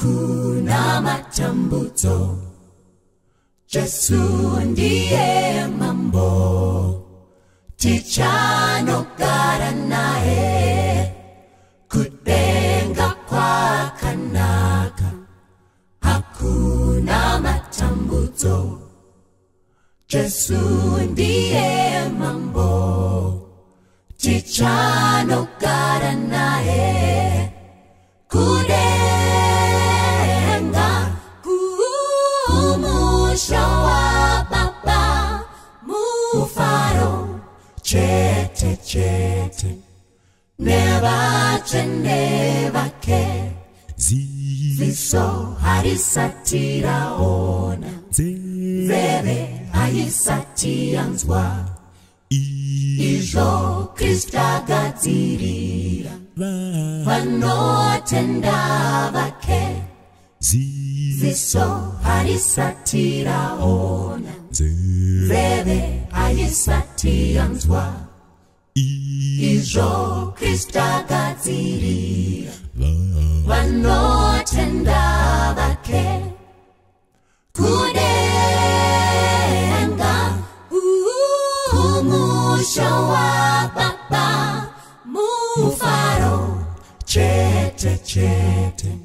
hakuna matambuto. Yesu ndiye mambo, tichanogara naye, kudenga kwa kanaka, hakuna matambuto. Yesu ndiye mambo, tichanogara naye, kudenga kumusha wa baba mufaro chete chete never ke ziso harisatira ona veve haisatianzwa ijo Krista gatirira vanotenda vake ziso harisatira ona veve haisatianzwa ijo Krista gatirira vanotenda vake kudenga umusha wa baba mufaro chete chete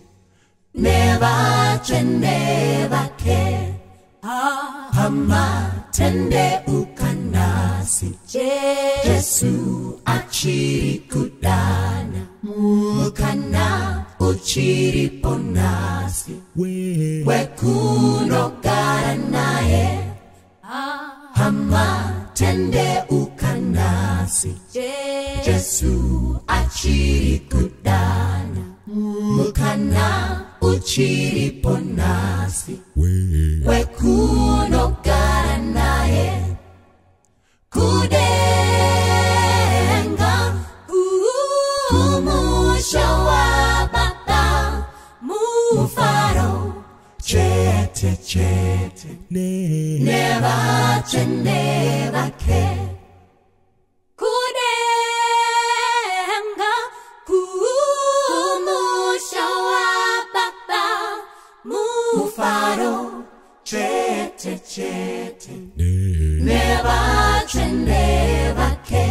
never ke hama tende ukanasi Yesu achiri kudana mukana uchiri ponasi wekuno gara naye hama tende ukanasi Yesu achiri kudana mukana uchiri ponasi wekuno gara naye kudenga umusha wa baba mufaro chete chete never ke kudenga umusha wa baba mufaro chete chete never ke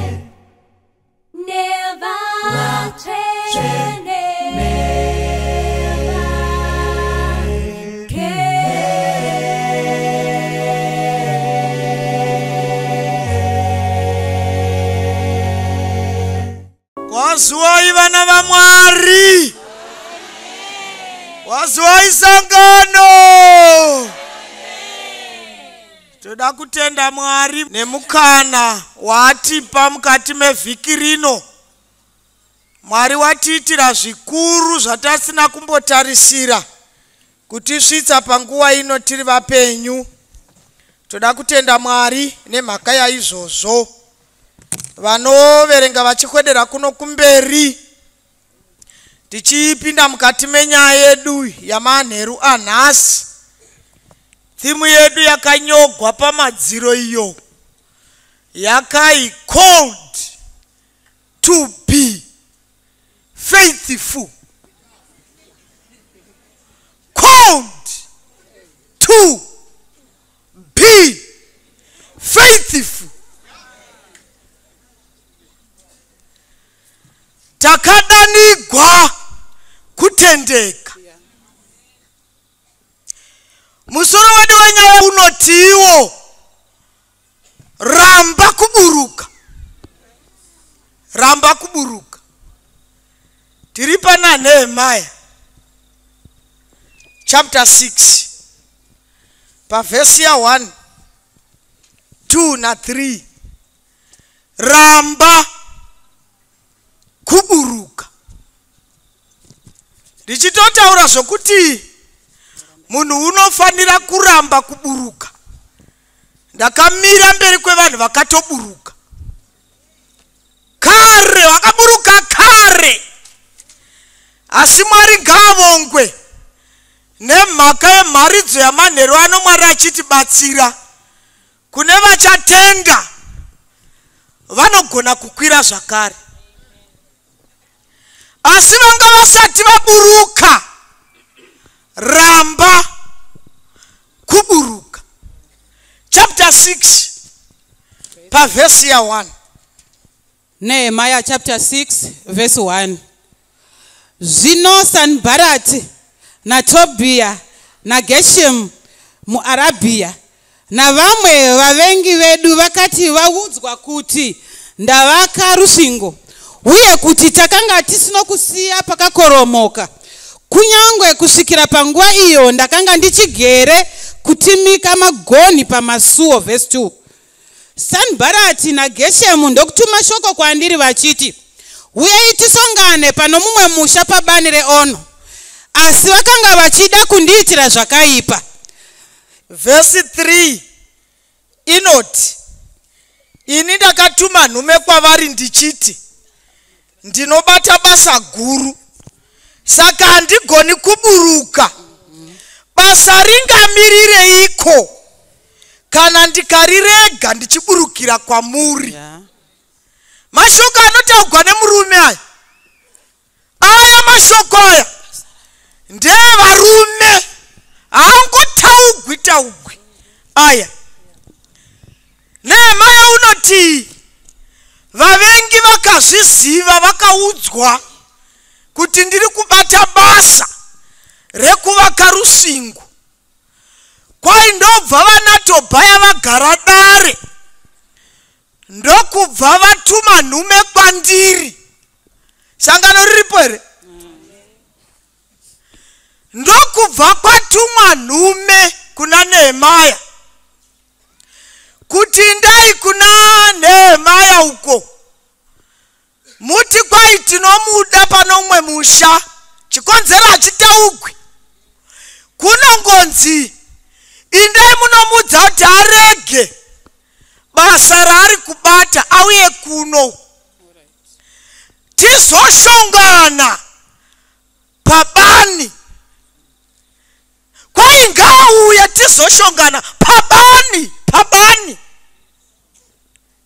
Wazwai vana va Mwari, wazwai sangano. Toda kutenda Mwari nemukana watipa mukati mevhiki rino. Mwari watiitira zvikuru zvatasina kumbotarisira kutisvitsa panguva ino tiri vapenyu. Toda kutenda Mwari nemhaka yaizvozvo. Vanoverenga vachikwedera kuno kumberi tichipinda mukati menyaya yedu yamanheru anhasi. Thimu yedu yakanyogwa pamadziro iyo yakai called to be faithful. Called to be faithful. Takadanigwa kutendeka. Musoro wedu wenyaya unotiwo ramba kuburuka. Ramba kuburuka. Tiripa na Nehemiah chapter 6 pa verse ya 1, 2 na 3. Ramba kuburuka. Ndichitotaura zvokuti munhu unofanira kuramba kuburuka. Ndakamira mberi kwevanhu vakatoburuka kare, vakaburuka kare. Asi Mwari ngaavongwe nemhaka yemharidzo yamanheru ano. Mwari achitibatsira kune vachatenda vanogona kukwira zvakare. Asi vanga vasati vaburuka 6 pavhesi ya 1. Nehemiah chapter 6 verse 1. Zvino Sanbalati naTobia naGeshemu muArabhia navamwe vavengi vedu vakati vaudzwa kuti ndavaka rusvingo uye kuti takanga tisino kusiya pakakoromoka, kunyangwe kusvikira panguva iyo ndakanga ndichigere kutimika magonhi pamasuo. Verse 2. Sanbalati naGeshemu ndokutuma shoko kwandiri vachiti, uyai tisongane pano mumwe musha pabani reOno. Asi vakanga vachida kundiitira zvakaipa. Verse 3 inoti, ini ndakatuma nhume kwavari ndichiti, ndinobata basa guru, saka handigoni kuburuka. Basa ringamiririko kana ndikarirega ndichiburukira kwamuri? Mashoko anotaurwa nemurume aya mashoko aya ndevarume, haangotaugwi aya. Nehemiah unoti vavengi vakazviziva, vakaudzwa kuti ndiri kubata basa rekuvaka rusvingo. Kwai ndobva vanaTobhaya vagara dare, ndokubva vatuma nhume kwandiri. Sangano riripo here? Ndokubva kwatumwa nhume kuna Nehemiah kuti ndai kuna Nehemiah uko muti kwai tinomuda pano mumwe musha, chikonzero hachitaugwi. Kunongonzi indai munomudza kuti arege basa raari kubata auye kuno tizoshongana pabani. Kwai ngaauye tizoshongana pabani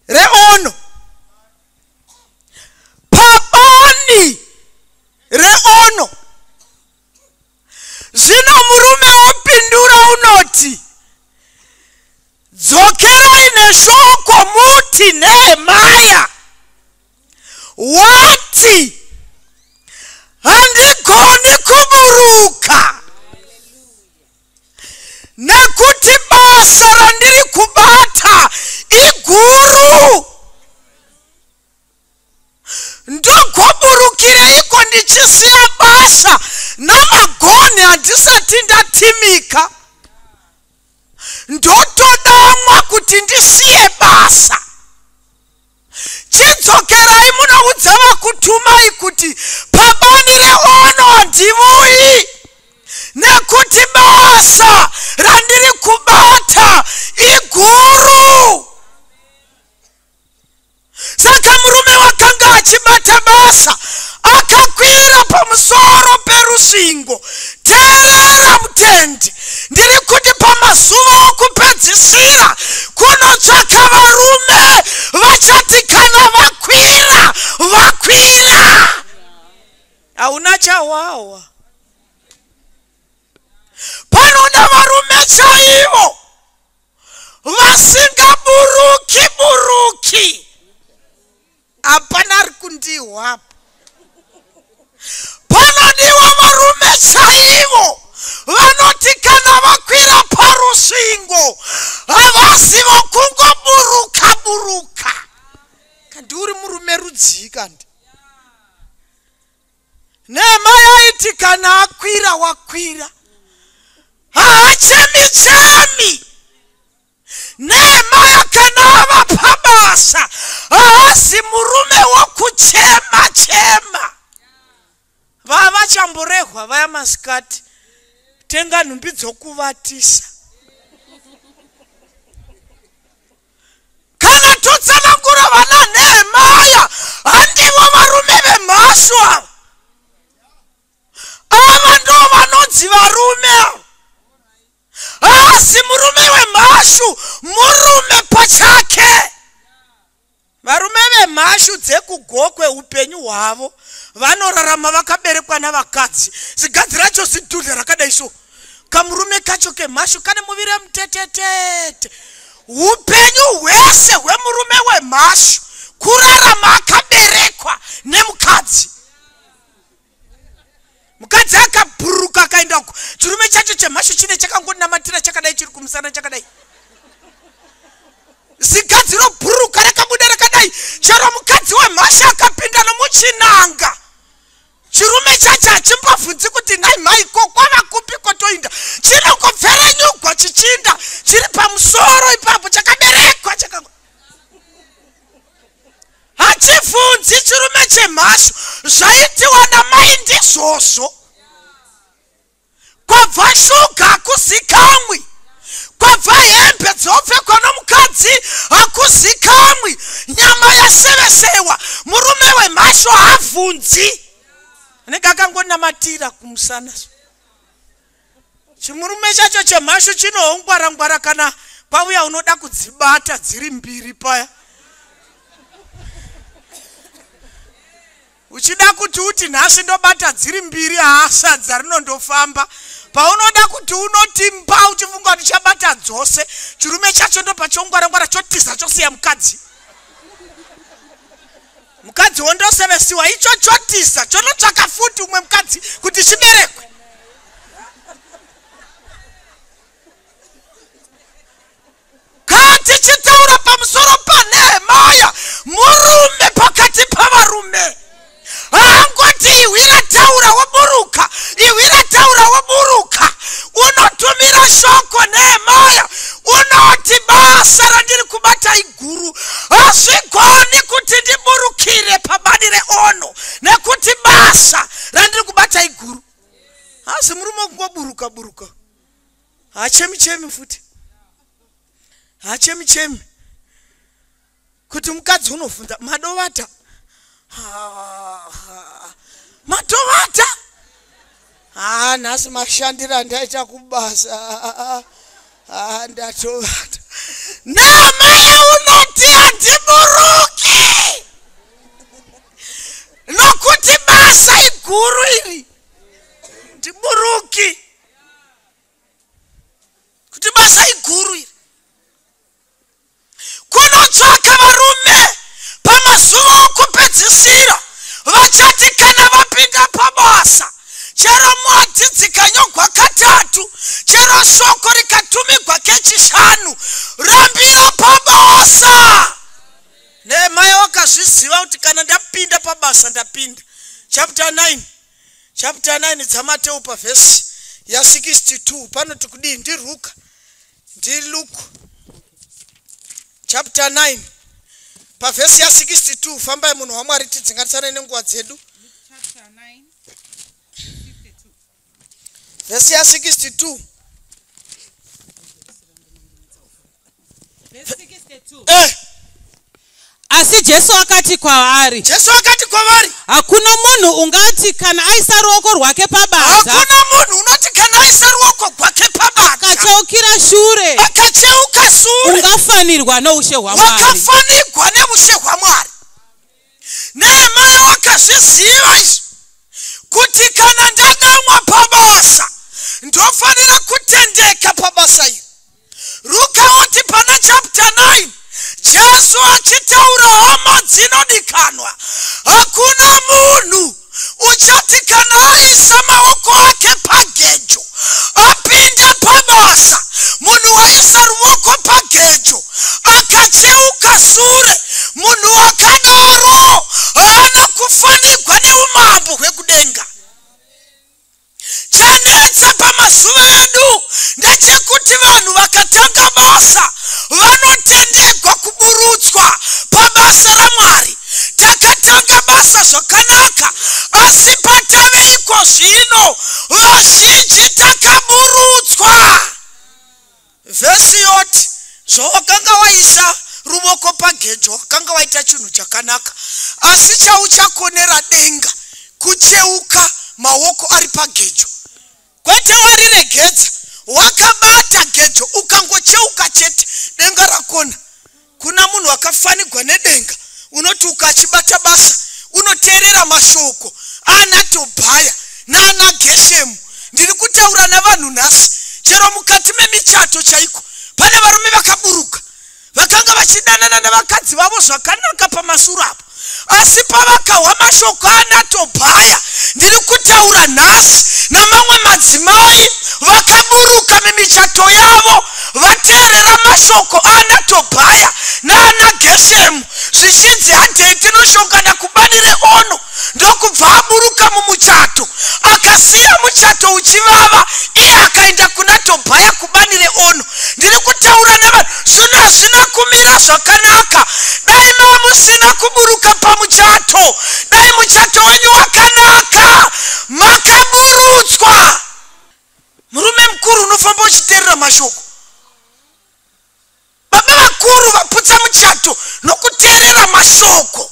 reOno, pabani reOno. Zvino murume wopindura unoti, dzokerai neshoko muti Nehemiah wati handigoni kuburuka nekuti basa randiri kubata iguru. Ndogoburukireiko ndichisiya basa namagonhi handisati ndatimika? Ndotodamwa kuti ndisiye basa. Chidzokerai munoudza vakutumai kuti pabani reOno handivuyi nekuti basa randiri kubata iguru. Saka murume wakanga achibata basa akakwira pamusoro perusvingo. Teerera mutendi, ndiri kuti pamazuva okupedzisira kunotsvaka varume vachati kana vakwira vakwira. Hauna chawawa. Panoda varume chaivo vasingaburuki. Hapana ari kundiwapo. Panodiwa varume chaivo vanoti kana vakwira parusvingo havasivo kungoburuka. Kandi uri murume rudzii kandi? Nehemiah aiti kana akwira wakwira, haachemi. Nehemiah kana ava pabasa haasi murume wokuchema. Vavachamborehwa vaya masikati, tenga nhumbi dzokuvatisa. Kana totsanangura vana Nehemiah, handivo varume vemhashu ava. Ava ndo vanonzi varume ava. Haasi murume wemhashu, murume pachake. Varume vemhashu dzekugokwe upenyu hwavo vanorarama vakaberekwa navakadzi. Zigadzi racho zidhudhe rakadai so. Kamurume kacho kemhashu kane muviri mutetetete. upenyu hwese hwemurume wemhashu kurarama akaberekwa nemukadzi. Mukadzi akabhuruka akaenda uko, chirume chacho chemhashu chine chakangonamatira chakadai chiri kumusana chakadai. Zikadzi robhuruka rakabuda rakadai, chero mukadzi wemhashu akapinda nomuchinanga. Chirume chacho hachimbobvunzi kuti nai mai kwava kupi kotoinda, chinongobvera nyugwa chichinda chiri pamusoro ipapo chakaberekwa hachibvunzi chirume chemhashu zvaitiwa namai ndizvozvo. Kwabva shuga hakuzikamwi, kwabva hembe dzopfekwa nomukadzi hakuzikamwi, nyama yasevesewa, murume wemhashu haabvunzi. Anenge akangonamatira kumusana. Chimurume chacho chemhashu chinohongwara kana pauya unoda kudzibata dziri mbiri paya. Uchida kuti uti nhasi ndobata dziri mbiri, sadza rinondofamba. Paunoda kuti unoti mba uchifunga kuti chabata dzose, chirume chacho ndo pachongwara chotiza chosiya mukadzi. Mukadzi wondosevesiwa icho chotiza chonotsvaka futi umwe mukadzi kuti chiberekwe. Kati chitaura pamusoro paNehemia, murume pakati pavarume. Angoti iwira taura woburuka, iwira taura woburuka. Unotumira shoko Nehemia, unoti basa randiri kubata iguru hazvigoni kuti ndiburukire pabani reono, nekuti basa randiri kubata iguru. Asi murume kungoburuka hachemi futi, hachemi kuti mukadzi unobvunza madovata, madovata, nhasi mashandira ndaita kubasa, ndatovata. Nehemia unoti handiburuki nokuti basa iguru iri, ndiburuki kuti basa iguru iri. Kunotsvaka varume pamazuva okupedzisira vachati kana vapinda pabasa, chero mwedzi dzikanyogwa katatu, chero shoko rikatumigwa kechishanu, rambira pabasa. Nehemia wakazviziva kuti kana ndapinda pabasa ndapinda. Chapter 9 dzaMateo pavhesi ya62 panoti kudii? Ndiluka chapter 9 pavhesi ya62. Fambai munhu waMwari tidzinganisane nenguva dzedu. Vhesi ya62. Asi Jesu akati kwavari, hakuna munhu ungati kana aisa ruoko rwake pabasa, hakuna munhu unoti kana aisa ruoko rwake pabasa akacheukira shure, akacheuka shure, ungafanirwa noushe hwaMwari. wakafanirwa neushe hwaMwari. Nehemia wakazviziva izvi kuti kana ndadamwa pabasa ndofanira kutendeka pabasa iri. Rukaoti pana chapter 9 Jesu achitaura hama dzinodikanwa, hakuna munhu uchati kana aisa maoko ake pagejo apinda pabasa, munhu waisa ruoko pagejo akacheuka shure, munhu wakadaro haana kufanirwa neumambo hwekudenga. Chanetsa pamazuva edu ndechekuti vanhu vakatanga basa vanotendegwa kuburutswa pabasa raMwari. Takatanga basa zvakanaka, asi pataveiko zvino vazhinji takaburutswa. Vhesi yoti zvawakanga waisa ruoko pagejo wakanga waita chinhu chakanaka, asi chauchakonera denga kucheuka maoko ari pagejo. Kwete wariregedza, wakabata gejo ukangocheuka chete denga rakona. Kuna munhu akafanirwa nedenga unoti ukachibata basa unoteerera mashoko ana Tobhaya naana Geshemu. Ndiri kutaura navanhu nhasi, chero mukati memichato chaiko pane varume vakaburuka vakanga vachidanana navakadzi vavo zvakanaka pamasura apo. Asi pavakawa mashoko aNatobhaya, ndiri kutaura nhasi namamwe madzimai vakaburuka mimichato yavo vateerera mashoko aNatobhaya naanaGeshemu zvichinzi handei tinoshongana kubani reOno, ndokubva aburuka mumuchato akasiya muchato uchivava, iye akaenda kuNatobhaya kubani reOno. Ndiri kutaura nevanhu zvino hazvina kumira zvakanaka. Dai mava musina kuburuka pamuchato, dai muchato wenyu wakanaka, makaburutswa. Murume mukuru unofamba uchiteerera mashoko. Baba vakuru vaputsa muchato nokuteerera mashoko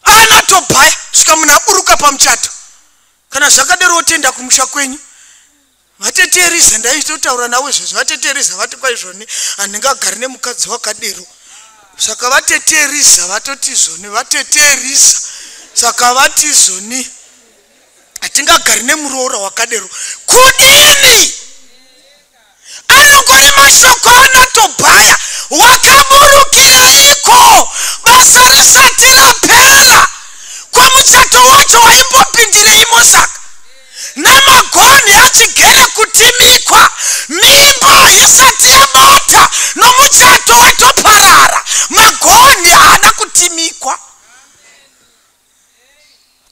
aNatobhaya, svika munhu aburuka pamuchato. Kana zvakadero wotenda kumusha kwenyu, vateteeriza, ndaitotaura nawe izvozvo, vateteeriza vati kwaizvoni handingagari nemukadzi wakadero. Saka vateteeriza vatoti izvoni, vateteeriza saka vati izvoni hatingagari nemuroora wakadero. Kudini? Anongori mashoko aNatobhaya. Wakaburukireiko basa risati rapera? Kwa muchato wacho waimbopindireimo saka? Namagoni achigere kutimikwa, mimba isati yabata, nomuchato watoparara, magoni haana kutimikwa.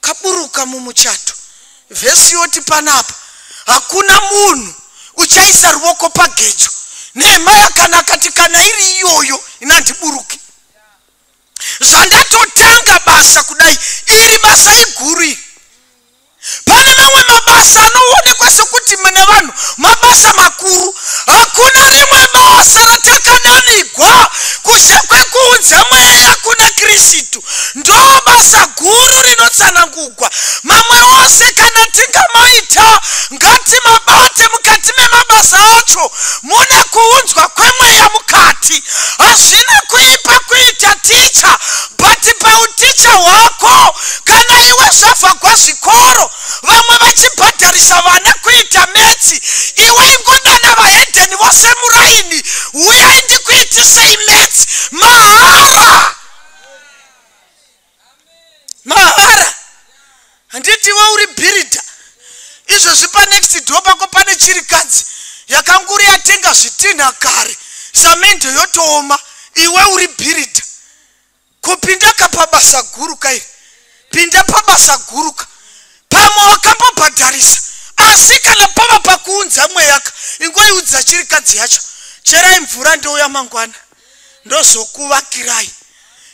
Kaburuka mumuchato. Vhesi yoti panapa hakuna munhu uchaisa ruoko pagejo. Nehemaya kana akati kana iri iyoyo inandiburuki. Zvandatotanga basa kudai, iri basa iguru. Pane mamwe mabasa anoonekwa sekuti mune vanhu mabasa makuru. Hakuna rimwe basa ratakananigwa kushe kwekuudza mweya kuna Kristu. Ndo basa guru rinotsanangurwa. Mamwe ose kana tingamaita, ngatimabate mukati memabasa acho. Mune kuunzwa kwemweya mukati. Hazvina kuipa kuita ticha, but pauticha hwako kana iwe zvabva kwazvikoro vamwe vachibhadharisa vana kuita metsi, iwe ingodana vahedheni vose muraini, uyai ndikuitisei metsi mahara. Mahara. Handiti iwe uri bhiridha. Izvozvi panext door pako pane chirikadzi yakanguri yatenga zvitinha kare, samende yotooma, iwe uri bhiridha. Kupinda kapabasa guru kairi, pinda pabasa guru ka. Pamwe wakambobhadharisa, asi kana pava pakuunza mweyaka, ingoiudza chirikadzi yacho, cherai mvura ndouya mangwana, ndozokuvakirai.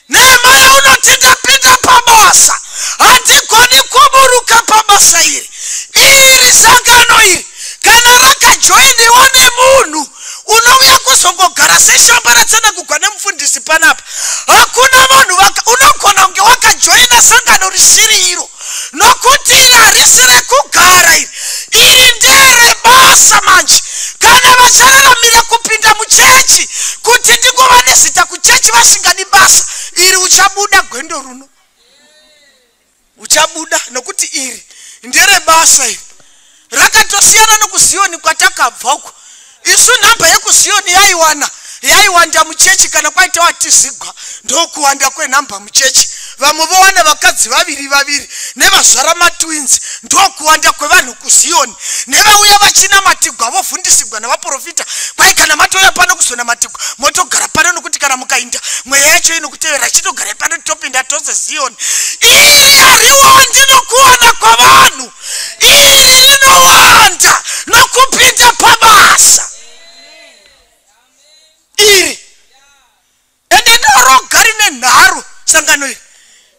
Nehemaya unoti ndapinda pabasa, handigoni kuburuka pabasa iri. Iri sangano iri, kana rakajoiniwa nemunhu unouya kuzongogara seshambaradzana kugwa nemufundisi panapa, hakuna vanhu unogona kunge wakajoina sangano risiri iro, nokuti iri harisi rekugara iri. Iri ndere basa manje. Kana vachararamira kupinda muchechi kuti ndingova nezita kuchechi vasingadi basa, iri uchabuda gwendo runo. Uchabuda nokuti iri ndere basa iri. Rakatosiyana nokuZioni kwatakabva uko. Isu namba yekuZioni yaiwanda muchechi kana kwaita watizigwa, ndokuwanda kwenamba muchechi. Vamwe vowana vakadzi vaviri nevazvara matwins, ndokuwanda kwevanhu kuZioni. Nevauya vachina matigwa vofundisigwa navaprofita, kwai kana matoya pano kuzona matigwa motogara pano, nokuti kana mukainda mweya yacho inokutevera chitogara pano topinda tose Zioni. Iri hariwandi nokuwana kwavanhu, iri rinowanda nokupinda pabasa. Iri ende ndorogari nenharo sangano iri,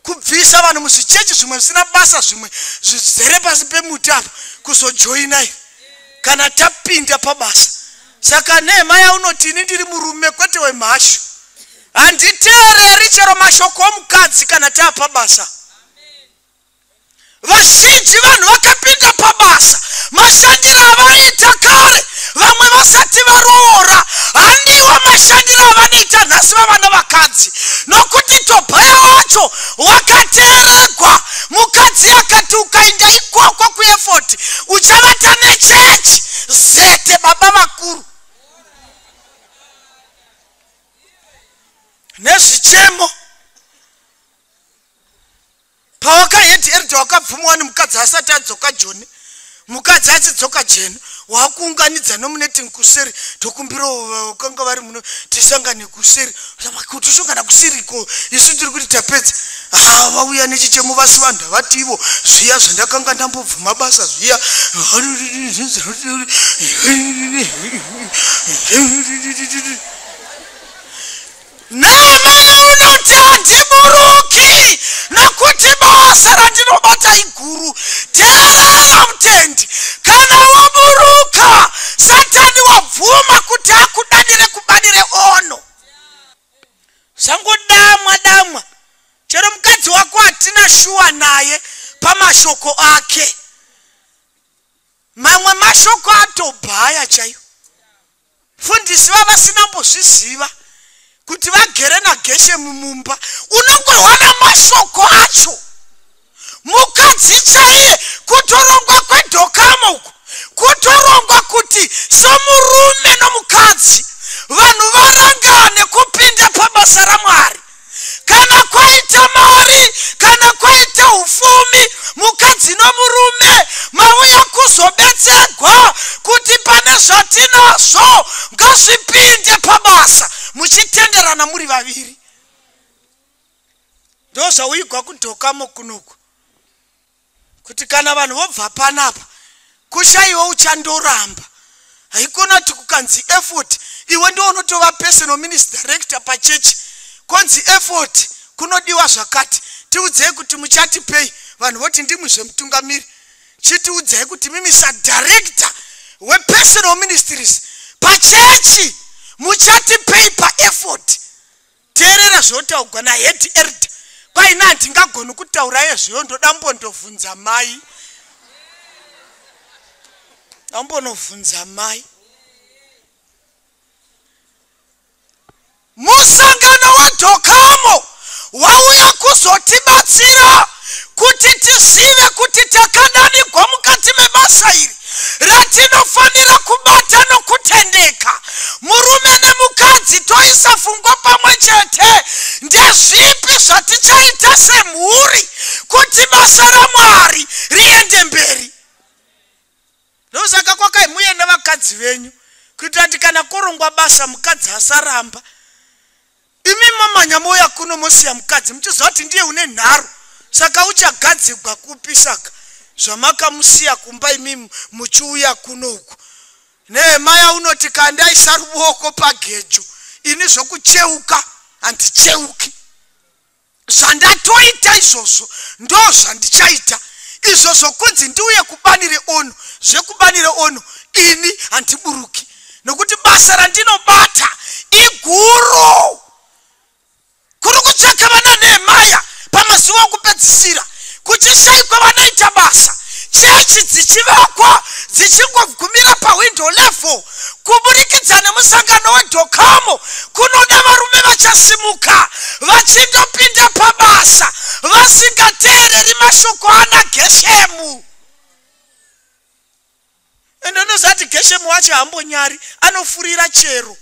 kubvisa vanhu muzvichechi zvimwe zvisina basa, zvimwe zvizere pasi pemuti apa, kuzojoina iri kana tapinda pabasa. Saka Nehemaya unoti ini ndiri murume kwete wemhashu, handiteereri chero mashoko omukadzi kana taapabasa. Vazhinji vanhu vakapinda pabasa, mashandiro avanoita kare vamwe vasati varoora, handiwa mashandiro avanoita nhasi vavana vakadzi, nokuti Tobhaya wacho wakateeregwa. Mukadzi akati ukaenda ikoko kuefoti uchavata nechechi zete. Baba vakuru, nezvichemo. Pawakaenda Eridha wakabvumwa nemukadzi asati adzoka Joni, mukadzi achidzoka Jeni, wakuunganidza nomuneting kuseri tokumbira wakanga vari muno tisangane kuseri. Kuti ushongana kusiriko isu tiri kuti tapedza. Vauya nechichemo vasi vanhu havati ivo zviya zvandakanga ndambobvuma basa zviya. Nehemia unoti handiburuki nokuti basa randinobata iguru. Teerera mutendi, kana waburuka Satani wabvuma kuti akudanire kubanire ono. Sangodamwa chero mukadzi wako hatina shuwa naye pamashoko ake. Mamwe mashoko atobhaya chaiyo. Fundisi vavasina mbozviziva kuti vagere naGeshemu mumba, unongorwana mashoko acho. Mukadzi chaiye kutorongwa kwedhokamo uku, kutorongwa kuti somurume nomukadzi vanhu varangane kupinda pabasa raMwari. Kana kwaita mari, kana kwaita ufumi, mukadzi nomurume mauya kuzobetserwa kuti pane zvatinazvo ngazvipinde pabasa, muchitenderana muri vaviri. Ndozvauigwa kudhokamo kunoku, kuti kana vanhu vobva panapa kushayiwa uchandoramba. Haikona kuti kukanzi effort iwe ndiwe unotova personal ministry director pachechi, konzi effort kunodiwa zvakati. Tiudzei kuti muchatipei, vanhu voti ndimwe zvemutungamiri. Chitiudzei kuti mimi director wepersonal ministries pachechi muchatipei pa effort. Teerera zvotaugwa naHead Eridha. Kwaina handingagoni kutaura yezviyo, ndoda mbondovhunza mai. Ambonobvunza mai. Musangano wedhokamo wauya kuzotibatsira kuti tizive kuti takananigwa mukati mebasa iri ratinofanira kubata nokutendeka. Murume nemukadzi toisa pfungwa pamwe chete. Ndezvipi zvatichaita semhuri kuti basa raMwari riende mberi? Ndosaka kwakaimuye nevakadzi venyu kuitira kuti kana kurongwa basa mukadzi asaramba. Imi mamanya moya kuno mosiya mukadzi muchiziva kuti ndiye une nharo, saka uchagadzigwa kupi saka zvamakamusiya kumba imi muchiuya kuno uku. Nehemia unoti kandaisa ruoko pagejo ini zvokucheuka handicheuki. Zvandatoita izvozvo ndo zvandichaita. Izvozvo kunzi ndiuye kubanire ono, zvekubanire ono ini handiburuki, nokuti basa randinobata iguru. Kuri kutsvaka vana Nehemia pamazuva okupedzisira, kuchishayikwa vanoita basa, chechi dzichivakwa dzichingogumira pawindow level. Kuburikidza nemusangano wedhokamo kunoda varume vachasimuka vachindopinda pabasa vasingateereri mashoko anaGeshemu. Ende ndozati Geshemu wacho hambonyari, anofurira chero,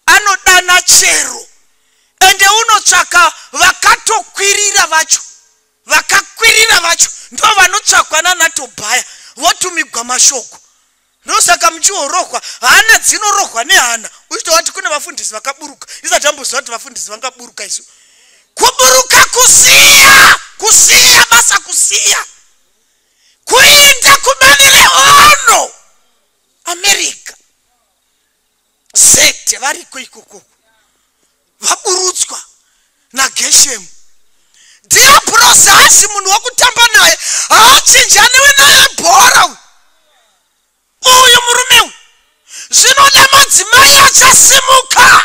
anodana chero. Ende unotsvaka vakatokwirira vacho, vakakwirira vacho ndo vanotsvakwa naTobhaya votumigwa mashoko. Ndosaka muchiorohwa hana dzinorohwa nehana. Uchitova kuti kune vafundisi vakaburuka. Isati amboziva kuti vafundisi vangaburuka isu. Kuburuka kusiya basa, kusiya kuinda kubanire ono. America zete variko ikoko vaburutswa naGeshemu. Diabhurosi haasi munhu wokutamba naye, haachinjaniwe naye bhora. Uyu murume uyu zvinoda madzimai achasimuka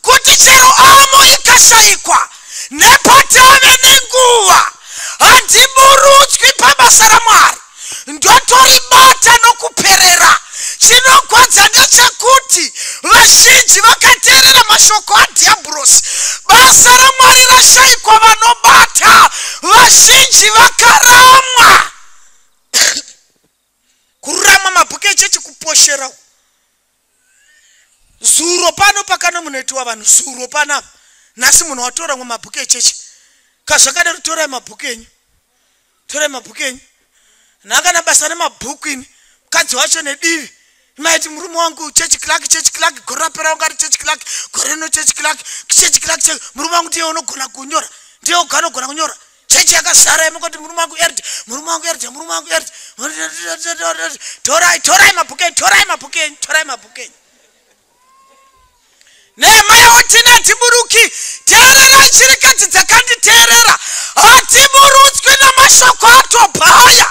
kuti chero amo ikashayikwa nepatave nenguva handiburutswi pabasa raMwari, ndotoribata nokuperera. Chinokwadza ndechekuti vazhinji vakateerera mashoko adhiabhurosi, basa raMwari rashayikwa vanobata, vazhinji vakaramwa. Kurama mabhuku echechi kuposhera. Zuro pano pakano munoitiwa vanhu, zuro panapa nasi munhu watora mabhuku echechi kazvakada rutora mabhuku enyu tora mabhuku enyu nakana basa nemabhuku ini mukadzi wacho nedivi maiti murume wangu church clerk gore rapera ungari church clerk gore no church clerk murume wangu ndiye unogona kunyora ndiye unogona kunyora chechi yakazara yemukoti murume wangu erdi torai mabhuku enyu Nehemiah tina tiburuki terera chirikadzi dzakanditeerera hatiburutswi namashoko atobhaya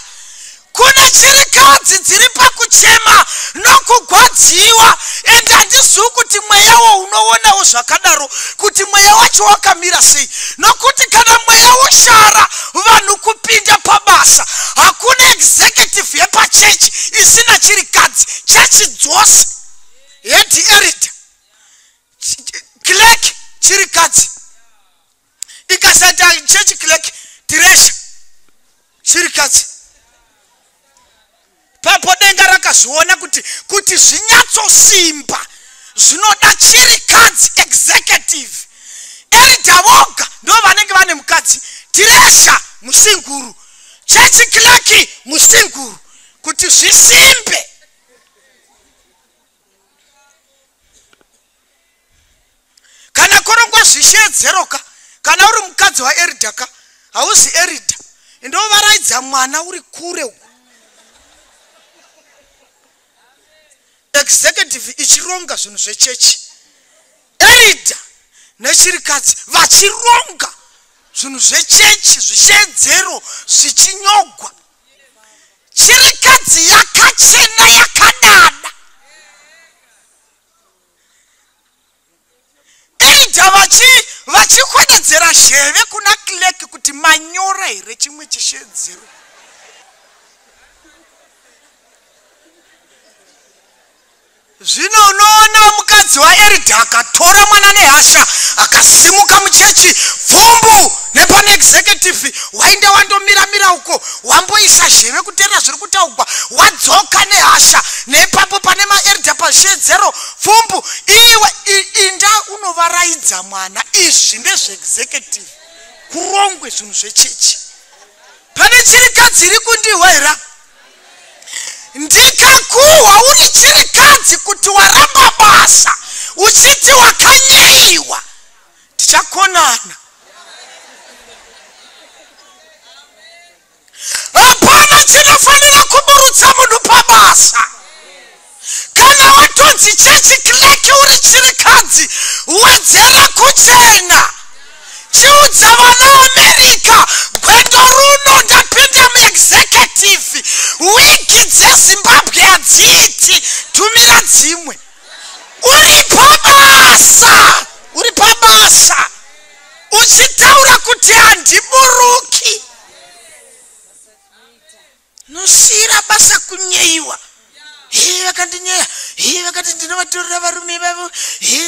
kuna chirikadzi dziri pakuchema nokugwadziwa ende handizvi kuti mweyawo unoonawo zvakadaro kuti mweya wacho wakamira sei nokuti kana mweya woshara vanhu kupinda pabasa hakuna executive yepachechi isina chirikadzi chechi dzose head elder clerk chirikadzi ikasata church clerk tiresha chirikadzi papo denga rakazviona kuti zvinyatsosimba zvinoda chirikadzi executive elder voga ndo vanenge vane mukadzi tiresha musinguru church clerk musinguru kuti zvisimbe kana korongwa zvishedzeroka kana uri mukadzi waeridhaka hauzi erida indovaraidza mwana uri kure uko executive ichironga zvinhu zvechechi erida nechirikadzi vachironga zvinhu zvechechi zvishedzero zvichinyogwa chirikadzi yakachena yakanada vachikwenedzera zheve kuna clerk kuti manyora here chimwe chishedzero zvino unoona mukadzi waeridha akatora mwana nehasha akasimuka muchechi pfumbu nepane executive wainda wandomiramira uko wamboisa zheve kuteerera zviri kutaurwa wadzoka nehasha nepapo pane maeridha pazvishedzero pfumbu iwe inda unovaraidza mwana izvi ndezveexecutive kurongwe zvinhu zvechechi pane chirikadzi iri kundihwera ndikakuhwa uri chirikadzi kuti waramba basa uchiti wakanyeyiwa tichakonana hapana chinofanira kuburutsa munhu pabasa kana watonzi chechi clerk uri chirikadzi wedzera kuchena chiudza vana america gwendo runo ndapinda muexecutive wigi dzezimbabwe hadziti tumira dzimwe uri pabasa uchitaura kuti handiburuki nosira basa kunyeyiwa vakandinyeya vakati ndinovatorera varume vavo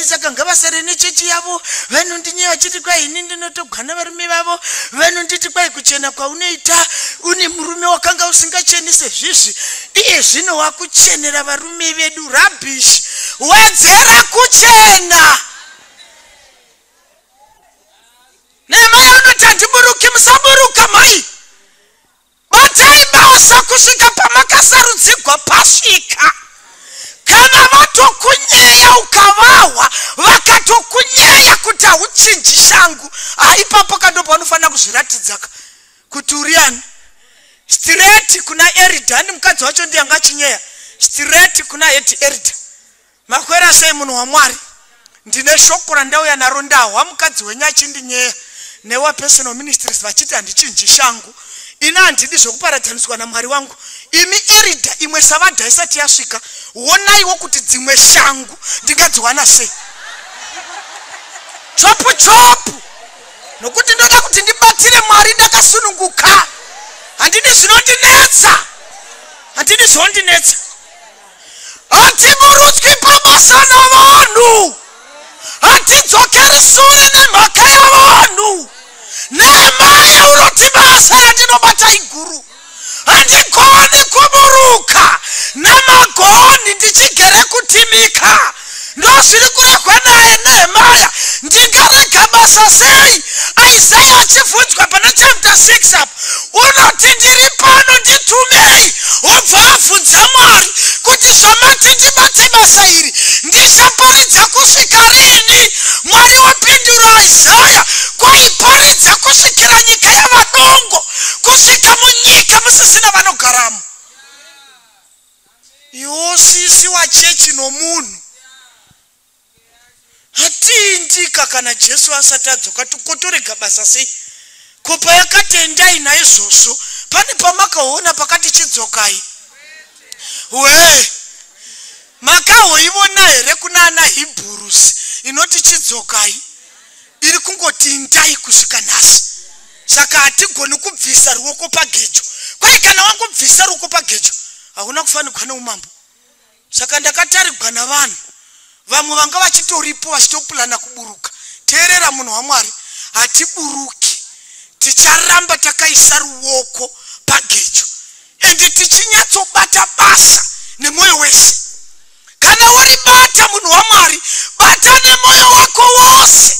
saka ngavasare nechechi yavo vanondinyeya vachiti kwai ini ndinotogwana varume vavo vanonditi kwai kuchena kwaunoita une murume wakanga usingacheni sezvizvi iye zvino wakuchenera varume vedu rabish wedzera kuchena nemai unoti handiburuki musaburuka mai batai basa kusvika pamakasarudzigwa pasvika kana vatokunyeya ukavahwa vakatokunyeya kuti hauchinji shangu ipapo kando paunofanira kuzviratidza kuti uri ani straight kuna erida ani mukadzi wacho ndiye angachinyeya straight kuna head erida makwera sei munhu wamwari ndine shoko randauya naro ndahwa mukadzi wenyu achindinyeya newa personal ministries vachiti handichinji shangu ina handidi zvokuparadzaniswa namwari wangu imi erida imwe savadha isati yasvika wonaiwo kuti dzimwe shangu ndingadziwana sei chopu nokuti ndoda kuti ndibatire mwari ndakasununguka handidi zvinondinetsa hatiburutswi pabasa navanhu hatidzokeri sure nemhaka yavanhu Nehemiah unoti basa randinobata iguru handigoni kuburuka namagoni ndichigere kutimika ndo zviri kuregwa naye Nehemiah ndingarega basa sei? Isaiah achibvunzwa pana chapter 6 apa unoti ndiri pano nditumei. Obva abvunza Mwari kuti zvamati ndibate basa iri ndichaparidza kusvika rini? Mwari wapindura Isaiah, kwaiparidza kusvikira nyika yavadongo, kusvika munyika musisina vanogaramo. Iwo sisi wa chechi nomunhu hatindika kana Jesu asati adzoka tokotorega basa sei? Kopa yakatendai naizvozvo pane pamakaona pakati chidzokai? We makahoiona here kunana Hebrews inoti chidzokai? Iri kungoti ndai kusvika nhasi. Saka hatigoni kubvisa ruoko pagejo. Kwai kana wangobvisa ruoko pagejo hauna kufanirwa neumambo. Saka ndakatarigwa navanhu vamwe vanga vachitoripo vachitopulana kuburuka. Teerera munhu waMwari, hatiburuki, ticharamba takaisa ruoko pagejo ende tichinyatsobata basa nemoyo wese. Kana uri bata munhu waMwari, bata nemoyo wako wose.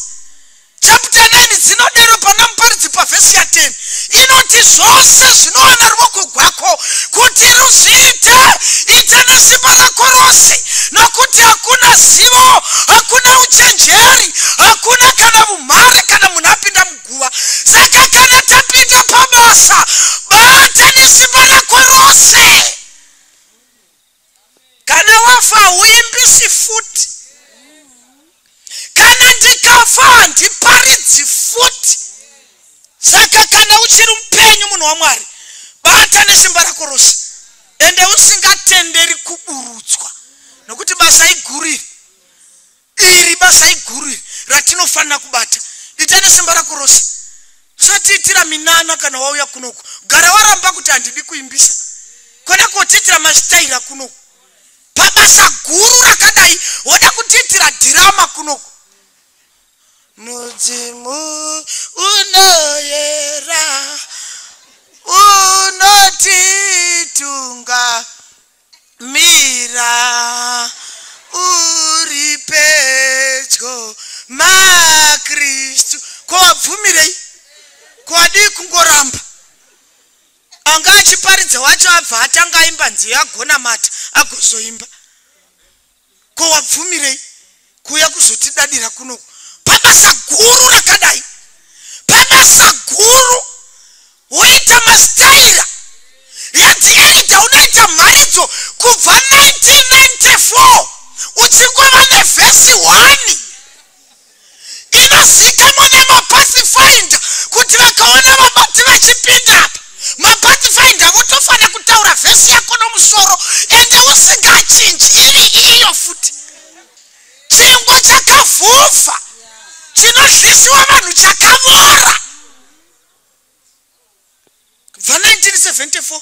Chapter 9 dzinodero pana muparidzi pavhesi ya 10 inoti zvose zvinowana ruoko rwako kuti ruzviite, ite nesimba rako rose, nokuti hakuna zivo, hakuna uchenjeri, hakuna kana umhare kana munhu apinda muguva. Saka kana tapinda pabasa, bata nesimba rako rose. Kana wafa hauimbisi futi, kana ndikafa handiparidzi futi. Saka kana uchiri mupenyu munhu waMwari, bata nesimba rako rose ende usingatenderi kuburutswa, nokuti basa iguriri iri, basa iguriri ratinofanira kubata. Ita nesimba rako rose. Usatiitira minana kana wauya kunoku. Gara waramba kuti handidi kuimbisa, kona kotiitira mashitaira kunoku. Pabasa guru rakadai woda kutiitira dhirama kunoku. Mudzimu unoyera unotitunga mira uri pedyo maKristu. Kwabvumirei? Kwadi kungoramba? Anga achiparidza wacho abva atanga aimba nziyo agona mata agozoimba. Kwabvumirei kuya kuzotidadira kunoku? Pabasa guru rakadai, pabasa guru uita mastaira yatiaida, unaita mharidzo kubva 1994 uchingova nevhesi 1 inozikamwa nemapathfinder kuti vakaona vabati vachipinda apa, mapathfinder votofanira kutaura vhesi yako nomusoro ende usingachinji iri iyo futi. Chingwa chakavhuvha chinozyisiwa vanhu chakavora kubva 1974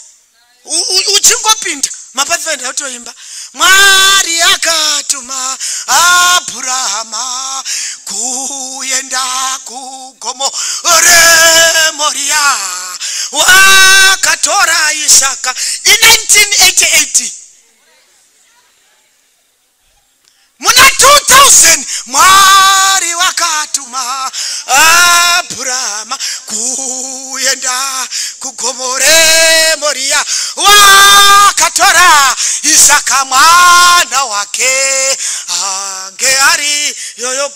uchingopinda mapathfinder autoimba Mwari akatuma Abhurahama kuenda kugomo reMoria, wakatora Isaka in 1988. Muna 2000 Mwari wakatuma Abhurahama kuenda kugomo reMoria, wakatora Isaka mwana wake ange ari yoyo.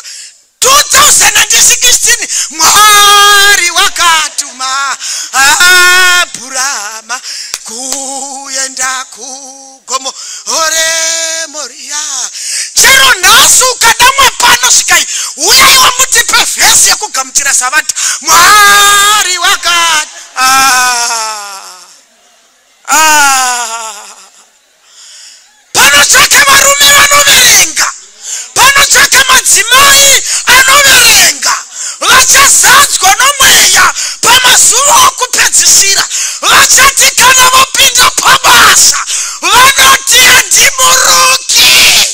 2016 Mwari wakatuma Abhurahama kuenda kugomo reMoria. Chero nhasi ukadamwa pano svikai uyaiwa mutipe vhesi yekugamuchira Sabata. Mwari wakati panotsvaka varume vanoverenga, panotsvaka madzimai anoverenga, vachazadzwa nomweya pamazuva okupedzisira. Vachati kana vopinda pabasa vanoti handiburuki.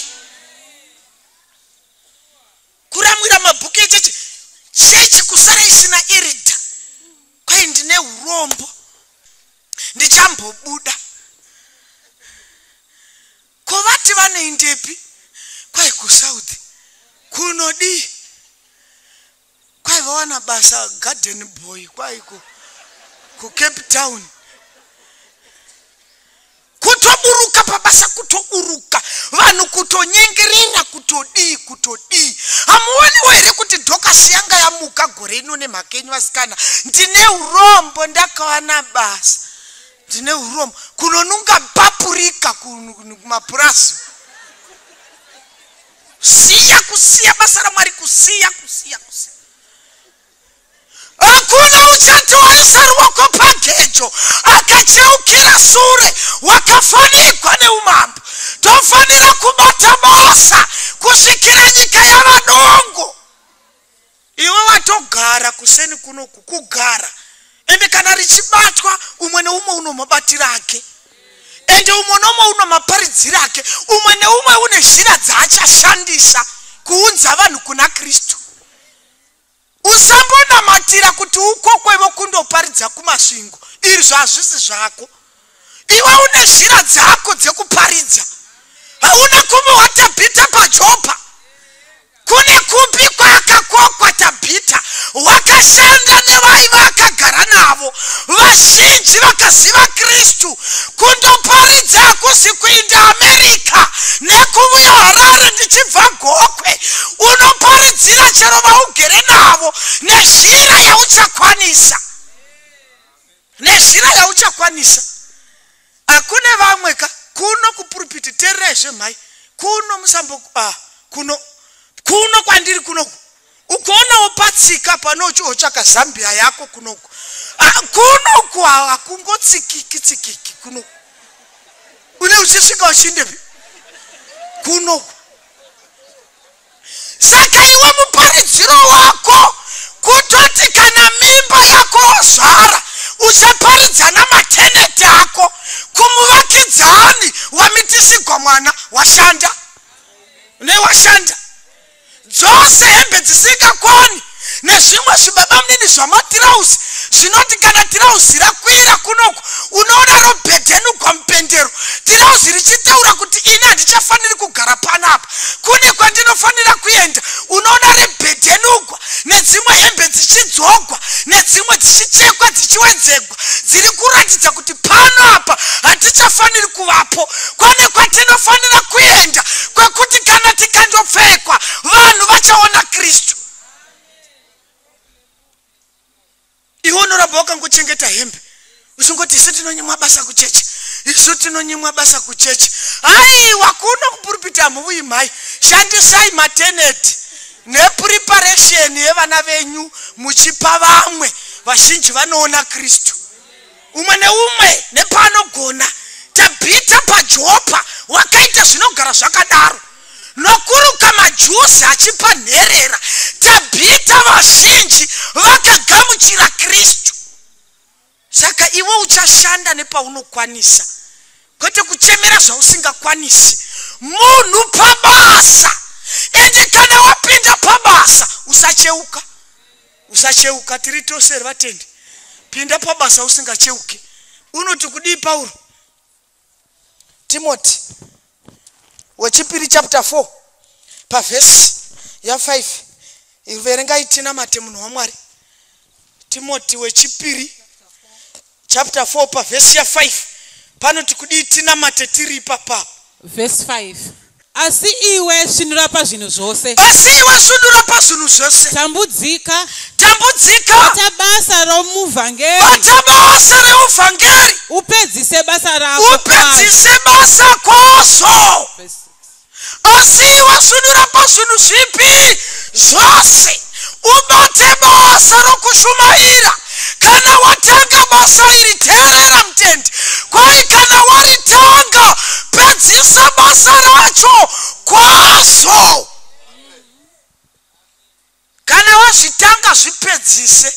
Kuramwira mabhuku echechi chechi kusara isina irida. Kwai ndine urombo, ndichambobuda. Kovati vanoendepi? Kwai kuSouth kunodi. ndakawana basa garden boy kwaiko ku Cape Town. Kutoburuka pabasa, kutoburuka vanhu kutonyengirira kutodi. Hamuoni were kuti Dhokasi yanga yamuka gore ino nemhakenyu vasikana? Ndine urombo, ndakawana basa. Ndine urombo kunonunga papurika kumapurazi. Kusiya basa raMwari, kusiya. Hakuna uchatoisa ruoko pagejo akacheukira sure, wakafanikwa neumambo. Tofanira kubata basa kusvikira nyika yavadongo. Iwe watogara kuseni kunoku, kugara ende kana richibatwa umwe neumwe unomabatira ake, ende umwe neumwe unomaparidzira ake, umwe neumwe une zhira dzaachashandisa kuunza vanhu kuna Kristu. Usambonamatira kuti ukokwevo kundoparidza kumasvingo, izvo hazvisi zvako. Iwe une zhira dzako dzekuparidza. Hauna kumbe watabhita paJopa. Kune kupi kwakakokwa Tabhita, wakashanda nevaiva akagara navo, vazhinji vakaziva Kristu, kundoparidza hakuzi kuinda America nekuuya Harare ndichibva Gokwe. Unoparidzira chero vaugere navo nezhira yauchakwanisa. Hakune vamwe ka kuno kupurupiti terezve mhai, kuno musambo kuno kwandiri kuno ukoona upatsika panochotsvaka Zambia yako kuno kuno hakungotsikiki kuno une uchisvika uchindepi kuno. Saka iwe muparidziro wako kutoti kana mimba yako ozvara uchaparidza namateneti ako kumuvakidzani wamitisigwa mwana washanda dzose hembe dzisingakoni nezvimwe zvibaba munini zvamatirauzi zvinoti kana tirauzi rakwira kunoku unoona robhedhenugwa mupendero, tirauzi richitaura kuti ini handichafaniri kugara panapa, kune kwandinofanira kuenda, unoona rebhedhenugwa nedzimwe hembe dzichidzogwa nedzimwe dzichichekwa dzichiwedzegwa, dziri kuratidza kuti pano apa handichafaniri kuvapo, kwane kwatinofanira kuenda kwekuti kana tikandopfekwa vanhu vachaona Kristu. Iwe unoramba wakangochengeta hembe usingoti isu tinonyimwa basa kucheche, Aiwa kuno kupurupita hamuuyi mhai, shandisai mateneti nepreparation yevana venyu muchipa vamwe, vazhinji vanoona Kristu. Umwe neumwe nepanogona. Tabhita paJopa wakaita zvinogara zvakadaro, nokuruka majuzi achipa nherera. Tabhita vazhinji vakagamuchira Kristu. Saka iwe uchashanda nepaunokwanisa, kwete kuchemera zvausingakwanisi. Munhu pabasa, ende kana wapinda pabasa usacheuka. Tiri tose vatendi, pinda pabasa usingacheuki. Unoti kudii Paulo? Timothy wechipiri chapter 4 pavhesi ya 5 iverengai tinamate munhu waMwari. Timothy wechipiri chapter 4 pavhesi ya 5 panoti kudii tinamate tiri ipapo. Verse 5. Asi iwe svinura pazvinhu zvose. Tambudzika. Bata basa romuvhangeri. Upedzise basa rako. Kwazvo. Asi iwe svinura pazvinhu zvipi zvose. Ubate basa rokushumaira. Kana watanga basa iri teerera mutendi. Kwai kana waritanga pedzisa basa racho kwazvo. Kana wazvitanga zvipedzise.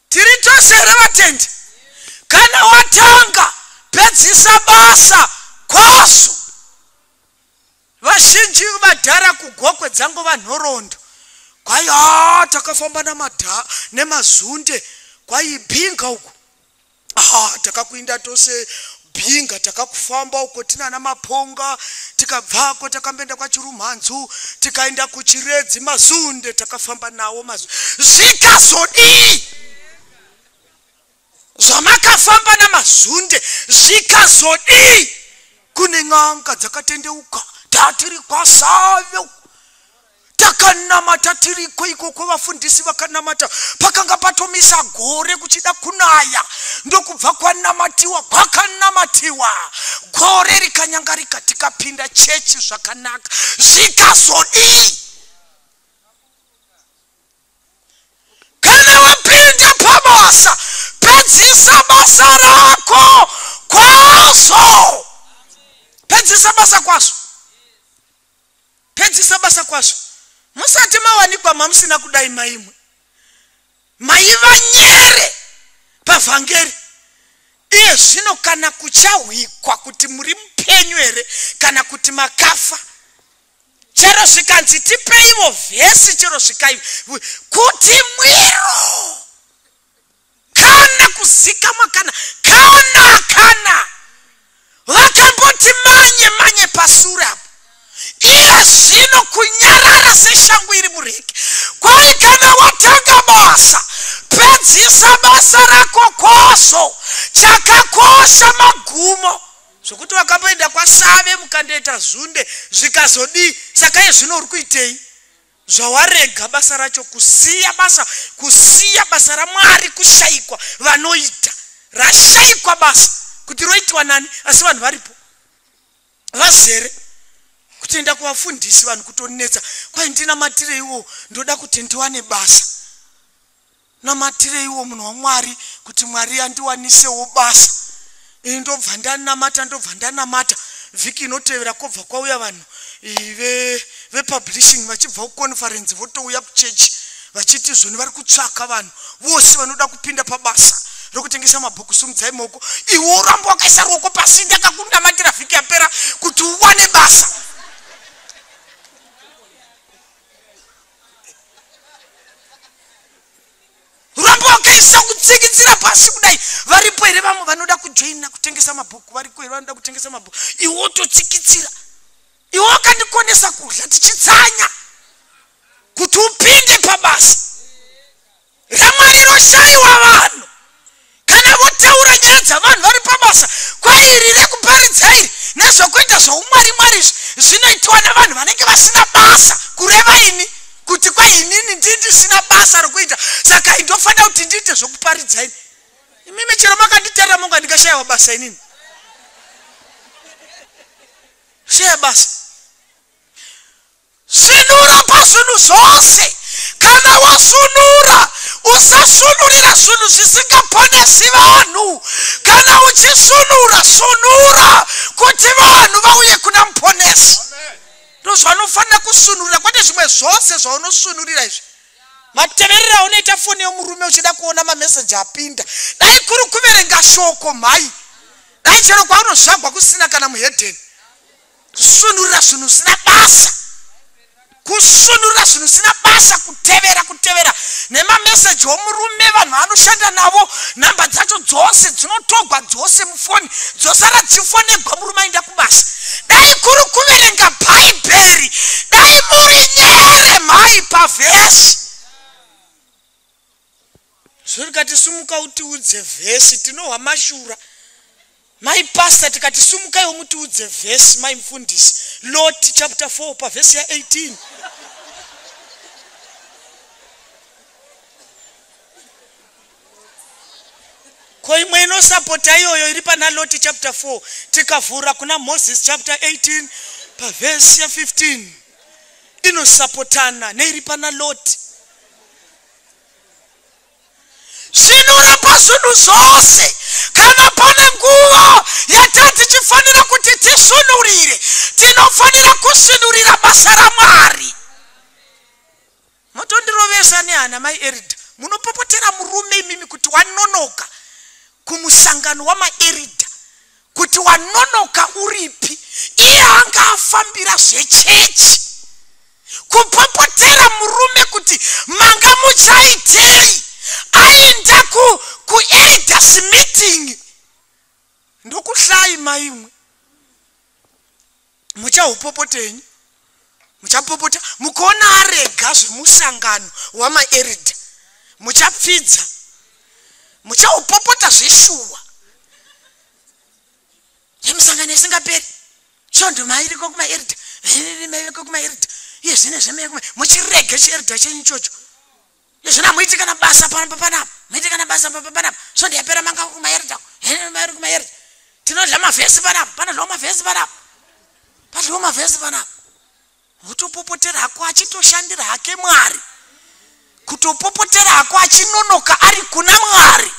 Tiri tose here vatendi. Kana watanga pedzisa basa kwazvo. Vazhinji vadhara kuGokwe dzangu vanhorondo. Kwai takafamba nemazunde kwai Bhinga uko. Takakuinda tose Binga takakufamba uko tina na maponga, tikabvako takambenda kwa Chirumanzu, tikaenda kuChiredzi Mazunde, takafamba nawo Mazunde. Zvikazodi zvamakafamba na Mazunde zvikazodi kune n'anga dzakatendeuka tatiri kwasave takanamata tiriko ikoko vafundisi vakanamata pakanga patomisa gore kuchida kunaya ndokubva kwanamatiwa kwakanamatiwa gore rikanyangarika tikapinda chechi zvakanaka zvikazodi kana wapinda pabasa pedzisa basa rako kwazo pedzisa basa kwazo pedzisa basa kwazo musati mawanikwa mamusina kudai maimwe maivanyere pavhangeri iye zvino kana kuchahwikwa kuti muri mupenyu here kana kuti makafa chero zvikanzi tipeivo vhesi chero zvikai kuti mwiro kana kuzikamwa kana vakamboti manye pasura iye zvino kunyarara seshangu iri mureke kwai kana watanga basa pedzisa basa rako kwazo chakakosha magumo zvokuti wakamboenda kwaSave mukandoita Zunde zvikazodi saka izvino uri kuitei zvawarega basa racho kusiya basa raMwari kushayikwa vanoita rashayikwa basa kuti roitwa nani asi vanhu varipo vazere kutenda kuvafundisi vanhu kutonetsa kwai ndinamatire iwo ndoda kuti ndiwane basa namatire iwo munhu waMwari kuti Mwari andiwanisewo basa ndobva ndanamata vhiki inotevera kobva kwauya vanhu ve-publishing vachibva kuconference votouya kuchechi vachiti zvoni vari kutsvaka vanhu vose vanoda kupinda pabasa rokutengesa mabhuku sumudzai maoko iwe uramba wakaisa ruoko pasi ndakakundamatira vhiki yapera kuti uwane basa uramba wakaisa kutsikitsira pasi kudai varipo here vamwe vanoda kujoina kutengesa mabhuku variko here vanoda kutengesa mabhuku iwe wototsikitsira iwe wakandikonesa kudya tichitsanya kuti upinde pabasa raMwari roshayiwa vanhu kana votaura nyaya dzavanhu vari pabasa kwairi rekuparidza iri nezvokuita zvoumwari zvinoitwa navanhu vanenge vasina basa kureva ini kuti kwainini ndisina basa rokuita saka indofanira kuti ndiite zvokuparidza ini imimi chero makanditarira monga ndingashayiwa basa inini shaya basa sunura pazvinhu zvose kana wasunura usasunurira zvinhu zvisingaponesi vanhu kana uchisunura sunura kuti vanhu vauye kuna muponesi ndozvanofanira kusunurira kwete zvimwe zvose zvaunosunurira izvi mateverera aunoita foni yomurume uchida kuona mameseji apinda dai kuri kuverenga shoko mhai dai chero kwaunozvagwa kusina kana muhedheni kusunurira zvinhu zvisina basa kusunurira zvinhu zvisina basa kutevera nemameseji omurume vanhu vanoshanda navo nhamba dzacho dzose dzinotogwa dzose mufoni dzosara dzichifonegwa murume aenda kubasa dai kuri kuverenga bhaibheri dai muri nyere mhai pavhesi zvirikati sumuka utiudze vhesi tinohwa mashura mai pastor tikati sumuka iwo mutiudze vhesi mai mufundisi Lot chapter 4 pavhesi ya 18 ko imwe inosapota iyoyo iri pana Lot chapter 4 tikavhura kuna Moses chapter 18 pavhesi ya 15 inosapotana neiri pana Lot sunura pazvinhu zvose kana pane nguva yatatichifanira kuti tisunurire tinofanira kusunurira basa raMwari motondirovesa nehana mai Erida munopopotera murume imimi kuti wanonoka kumusangano wamaErida kuti wanonoka uripi iye anga afambira zvechechi kupopotera murume kuti manga muchaitei aenda kuelders meeting ndokuhlai maimwe muchaupopoteni muchapopota mukuona arega zvemusangano wamaerida muchapfidza muchaupopota zveshuwa yemusangano isingaperi svondo mairiko kumaerida mairiko kumaerida iye zvine zvemeko muchirege chierida chenyu chocho izvona muitika na basa panapa muitika na basa panapa svondo yapera manga kumaerida mairi kumaerida tinodla mavhesi panapa panodla mavhesi panapa padlo mavhesi panapa utopopotera hako achitoshandira hake Mwari kutopopotera hako achinonoka ari kuna Mwari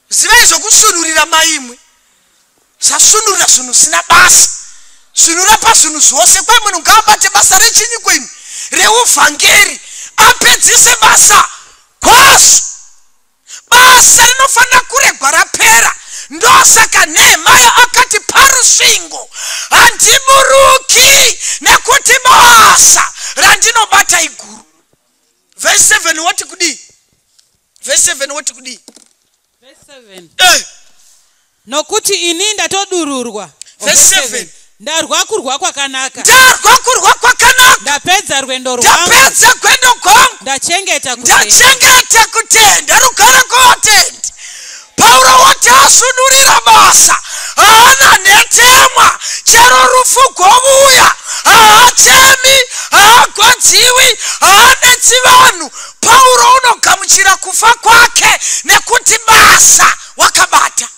zivai zvokusunurira maimwe sasunurira zvinhu sina basa sunura pazvinhu zvose kwai munhu ngaabate basa rechinyi kwenu reuvhangeri apedzise basa kwazvo basa rinofanira kuregwa rapera ndosaka Nehemia akati parusvingo handiburuki nekuti basa randinobata iguru. Verse 7 wati kudii? Verse 7 wati kudii? Verse 7 nokuti ini ndatodururwa. Verse 7 ndarwa kurwa kwakanaka ndapedza rwendo rwangu ndachengeta kutenda rugare kotenda. Paulo wati asunurira basa haana netemwa chero rufu govuya haachemi haagodziwi haanetsi vanhu. Paulo unogamuchira kufa kwake nekuti basa wakabata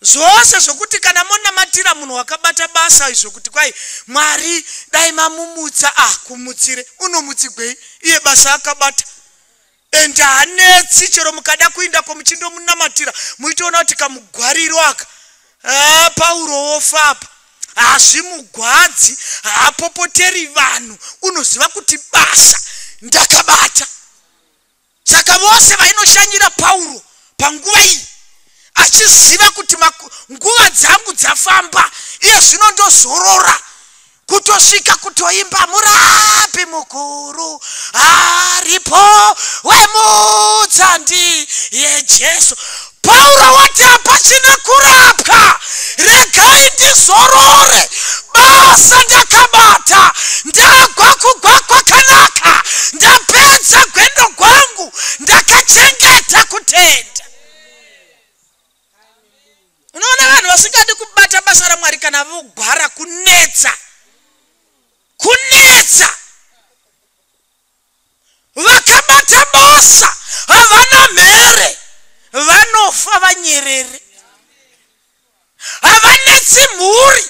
zvose zvokuti kana monamatira munhu wakabata basa izvo kuti kwai Mwari dai mamumutsa kumutsire unomutsigwei iye basa akabata ende hanetsi chero mukada kuinda komuchindo munamatira muitoona kuti kamugwariro aka Paulo wofapa hazvimugwadzi haapopoteri vanhu unoziva kuti basa ndakabata. Saka vose vainoshanyira Paulo panguva iyi achiziva kuti nguva dzangu dzafamba iye zvino ndozorora kutosvika kutoimba murapi mukuru aripo wemutsandi yeJesu. Paulo wati hapachina kurapwa regai ndizorore basa ndakabata ndagwa kugwa kwakanaka ndapedza gwendo gwangu ndakachengeta kutenda. Unoona vanhu vasingadi kubata basa raMwari kana vogwara kunetsa vakabata basa havana mhere vanofa vanyerere havanetsi mhuri.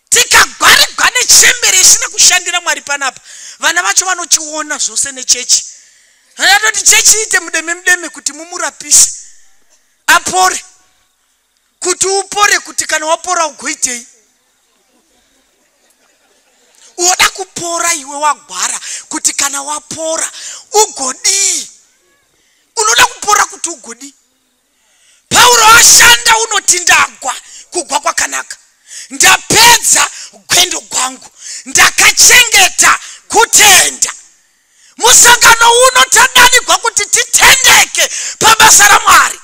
Tikagwarigwa nechemberi isina kushandira Mwari panapa vana vacho vanochiona zvose nechechi vanatoti chechi ite mudeme kuti mumurapise apore kuti upore kuti kana wapora ugoitei. Unoda kupora iwe wagwara kuti kana wapora ugodii. Unoda kupora kuti ugodii. Paulo ashanda unoti ndagwa kugwa kwakanaka ndapedza gwendo gwangu ndakachengeta kutenda. Musangano uno tadanigwa kuti titendeke pabasa raMwari.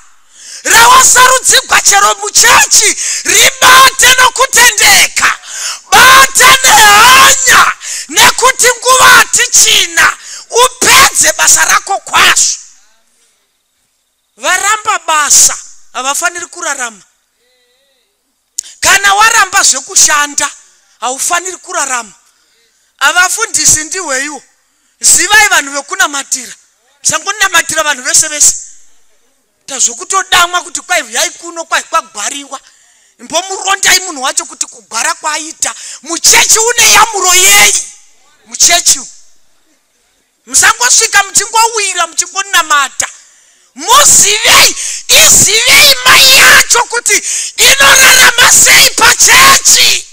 Rawasarudzigwa chero muchechi ribate nokutendeka bata nehanya nekuti nguva hatichina upedze basa rako kwazvo. Varamba basa havafaniri kurarama. Kana waramba zvekushanda haufaniri kurarama. Havafundisi ndiwewo zivai vanhu vekunamatira musangonamatira vanhu vese tazvokutodamwa kuti kwai yai kuno kwai kwagwariwa mbomurondai munhu wacho kuti kugwara kwaita muchechi une yamuro yei muchechi musangosvika muchingowira muchingonamata muzivei izivei mai yacho kuti inorarama sei pachechi.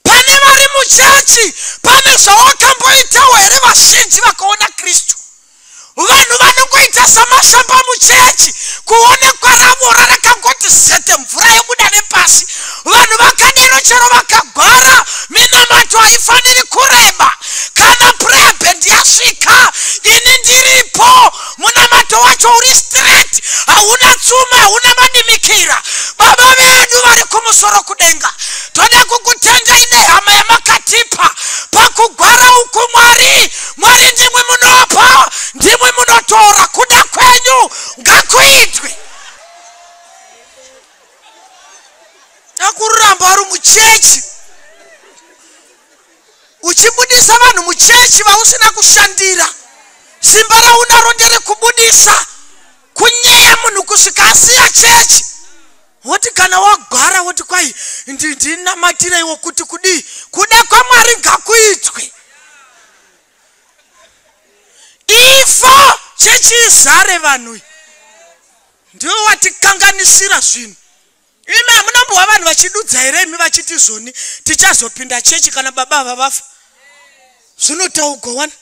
Pane vari muchechi pane zvawakamboitawo here vazhinji vakaona Kristu. Vanhu vanongoita samashamba muchechi kuonekwa ravora rakangoti zete mvura yebuda nepasi. Vanhu vakadero chero vakagwara minamato haifaniri kureba kana prayer band ndiyasvika, ini ndiripo, munamato wacho uri straight, hauna tsuma, hauna madimikira. Baba vedu vari kumusoro kudenga, toda kukutendai nehama yamakatipa pakugwara uku. Mwari ndimwe munopa, ndimwe munotora, kuda kwenyu ngakuitwe. Akuramba vari muchechi uchibudisa vanhu muchechi vausina kushandira, simba raunaro ndere kubudisa kunyeya munhu kusvika asiya chechi. Woti kana wagwara woti kwai ndinamatiraiwo kuti kudii, kuda kwaMwari ngakuitwe. Ifo chechi izare vanhu, ndiwo watikanganisira zvinhu. Imi hamunambowa vanhu vachidudza here imi vachiti zoni tichazopinda chechi kana baba vavafa? Zvinotaugowana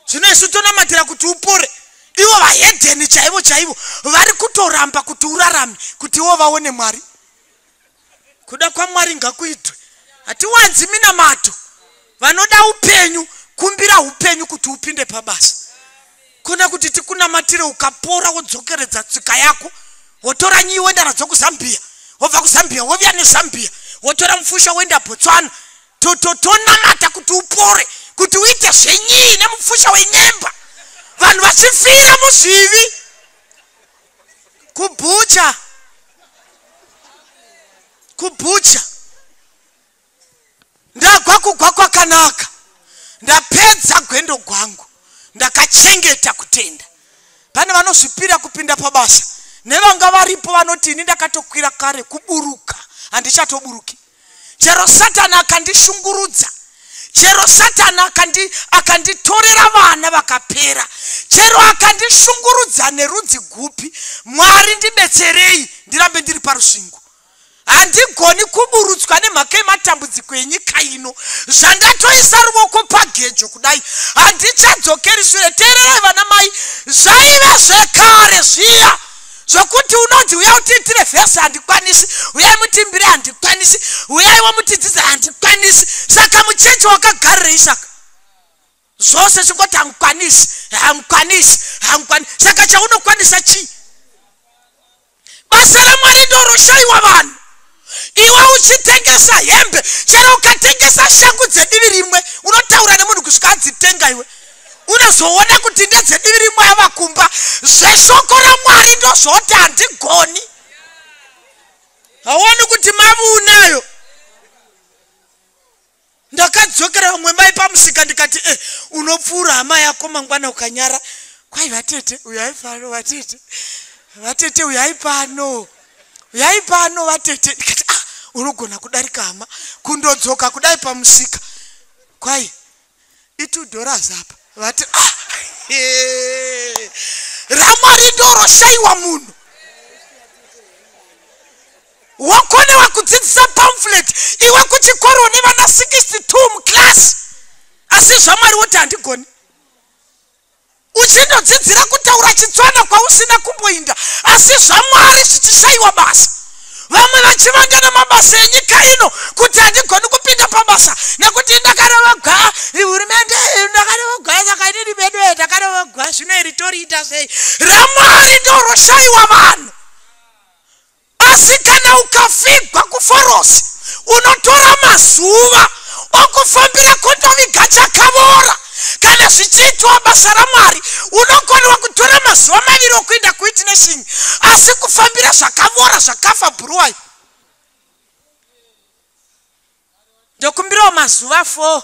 zvino isu tonamatira kuti upore, ivo vahedheni chaivo vari kutoramba kuti urarame kuti ivo vaone Mwari. Kuda kwaMwari ngakuitwe. Hatiwanzi minamato, vanoda upenyu, kumbira upenyu kuti upinde pabasa. Kuna kuti tikunamatire ukapora wodzokeredza tsika yako, wotora nyi wenda nadzo kuZambia, wobva kuZambia wovya neZambia, wotora mufusha wenda Botswana, tonamata kuti upore, kuti uite zvenyii nemufusha wenyemba. Vanhu vachifira muzvivi kubhucha. Ndagwa kugwa kwakanaka, ndapedza gwendo gwangu, ndakachengeta kutenda. Pane vanozvipira kupinda pabasa, nevanga varipo vanoti ini ndakatokwira kare kuburuka, handichatoburuki. Chero Satani akandishungurudza, chero Satani akanditorera vana vakapera, chero akandishungurudza nerudzi gupi, Mwari ndibetserei ndirambe ndiri parusvingo. Handigoni kuburutswa nemhaka yematambudziko enyika ino. Zvandatoisa ruoko pagejo kudai handichadzokeri shure. Teererai vana mai, zvaiva zvekare zviya zvokuti unonzi uyai utiitire vhesi handikwanisi, uyai mutimbire handikwanisi, uyai wamutidzidze handikwanisi. Saka muchechi wakagarirei saka? Zvose chingoti hamukwanisi. Saka chaunokwanisa chii? Basa raMwari ndoroshayiwa vanhu. Iwe uchitengesa hembe, chero ukatengesa shangu dzedivi rimwe, unotaura nemunhu kusvika adzitenga iwe. Unozoona kuti ndedzedivi rimwe yavakumba. Zveshoko raMwari ndozvoti handigoni. Haoni kuti mavu unayo. Ndakadzokera vamwe mai pamusika ndikati unopfuura hama yako mangwana ukanyara. Kwai vatete uyai pano, vatete uyai pano. Vatete ndikati unogona kudarika hama kundodzoka kudai pamusika. Kwai $2 apa. Vati raMwari ndoroshayiwa munhu. Wakonewa kudzidzisa pamphlet iwe kuchikoro nevana 62 muklasi, asi zvaMwari woti handigoni. Uchindodzidzira kutaura Chitswana kwausina kumboinda, asi zvaMwari zvichishayiwa basa. Vamwe vachivangana mabasa enyika ino kuti handigoni kupinda pabasa nekuti ndakarevagwa hurumende, ndakarevagwa saka inini bedwe ndakarevagwa zvino iri toriita sei. raMwari ndoroshayiwa vanhu. Asi kana ukafigwa kuforosi, unotora mazuva okufambira kundoviga chakavora. Kana zvichiitwa basa raMwari, unokonewa kutora mazuva 2 okuenda kuwitnessing, asi kufambira zvakavora zvakafa bhuruwai. Ndokumbirawo mazuva 4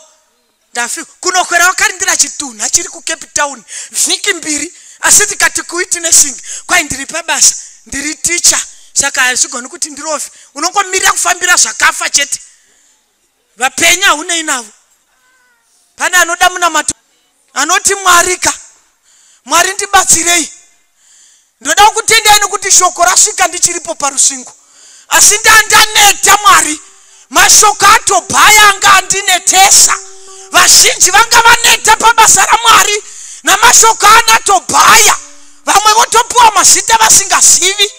ndafika. Kunokwera wakarindira chitunha chiri kuCape Town vhiki 2, asi tikati kuwitnessing kwai ndiri pabasa, ndiri ticha, saka hazvigoni kuti ndirove. Unongomirira kufambira zvakafa chete. Vapenya hune inavo. Pane anoda munamato anoti Mwari ndibatsirei. Ndoda kutendai nekuti shoko rasvika ndichiripo parusvingo, asi ndaneta Mwari. Mashoko atobhaya anga andinetesa. Vazhinji vanga vaneta pabasa raMwari namashoko anatobhaya. Vamwe votopiwa mazita vasingazivi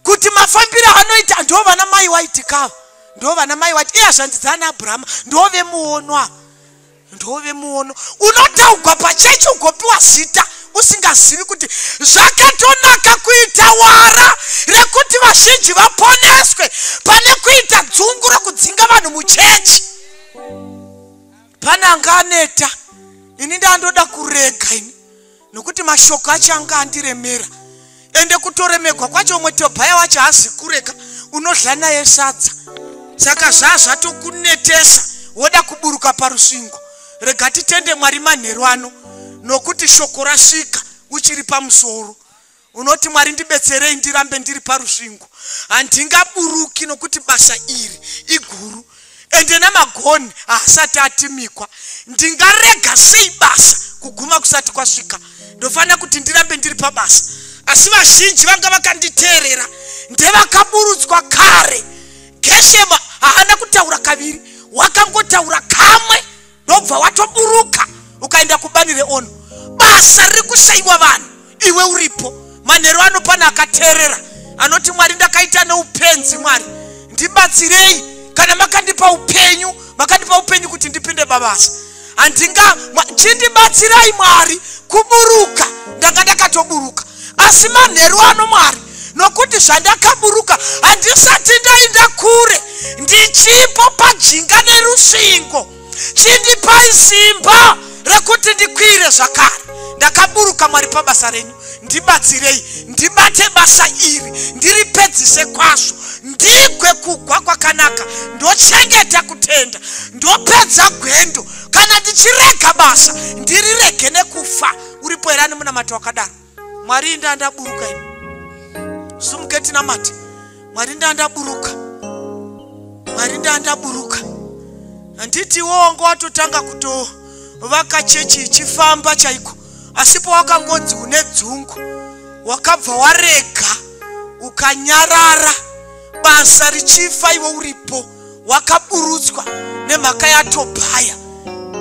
kuti mafambiro anoita. Ndo vana mai waiti kava, ndo vana mai waiti hazvandidzana Abrahama, ndove muonwa. ndove muono. Unotaugwa pachecho ugopiwa zita usingazivi kuti zvakatonaka kuita wara rekuti vazhinji vaponeswe pane kuita dzungu rekudzinga vanhu muchechi. Pana anganeta ini ndandoda kurega ini nokuti mashoko acho anga andiremera ende kutoremegwa kwacho umwe Tobhaya wacho hazi kureka unodla naye sadza. Saka zvatokunetesa woda kuburuka parusvingo. Rega titende Mwari manheru ano nokuti shoko rasvika uchiri pamusoro. Unoti Mwari ndibetserei ndirambe ndiri parusvingo. Handingaburuki nokuti basa iri iguru ende namagoni haasati atimikwa. Ndingarega sei basa kuguma kusati kwasvika? Ndofanira kuti ndirambe ndiri pabasa. Asi vazhinji vanga vakanditeerera ndevakaburutswa kare. Geshema haana kutaura kaviri, wakangotaura kamwe ndobva watoburuka ukaenda kubani reOno. Basa riri kusaiwa vanhu iwe uripo. Manheru ano pana akateerera anoti Mwari ndakaita neupenzi. Mwari ndibatsirei kana makandipa upenyu kuti ndipinde babasa. Chindibatsirai Mwari kuburuka. Ndanga ndakatoburuka asi manheru ano Mwari nokuti zvandakaburuka handisati ndaenda kure, ndichipo pajinga nerusvingo. Chindipai simba rekuti ndikwire zvakare. Ndakaburuka Mwari pabasa renyu, ndibatsirei ndibate basa iri ndiripedzise kwazvo, ndigwe kugwa kwakanaka, ndochengeta kutenda, ndopedza gwendo. Kana ndichirega basa ndirirege nekufa. Uripo here munamati wakadaro? Mwari ndandaburuka ini sumuketi namati Mwari ndandaburuka, Mwari ndandaburuka. Handiti wongo watotanga kutovaka chechi ichifamba chaiko, asipo wakangonzi une dzungu wakabva warega ukanyarara basa richifa iwe uripo wakaburutswa nemhaka yaTobhaya.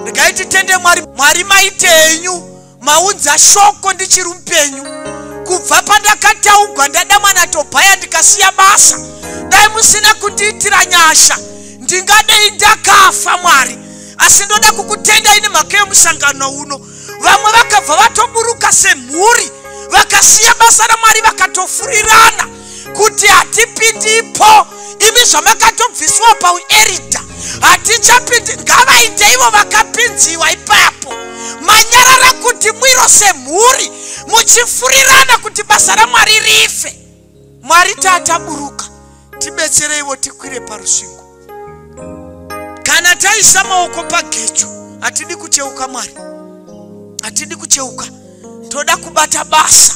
Regai titende Mwari. Mwari maitenyu maudza shoko ndichiri upenyu. Kubva pandakataugwa ndadamwa naTobhaya ndikasiya basa. Dai musina kundiitira nyasha ndingadei ndakafa Mwari. Asi ndoda kukutenda ine mhaka yemusangano uno. Vamwe vakabva vatoburuka semhuri vakasiya basa raMwari vakatofurirana kuti hatipindipo. Imi zvamakatobviswa pauerita hatichapindi. Ngavaite ivo vakapinziwa ipapo. Manyarara kuti mwiro semhuri muchifurirana kuti basa raMwari rife. Mwari tataburuka tibetsereiwo tikwire parusvingo. Kana taisa maoko pagecho hatidi kucheuka Mwari, hatidi kucheuka. Toda kubata basa,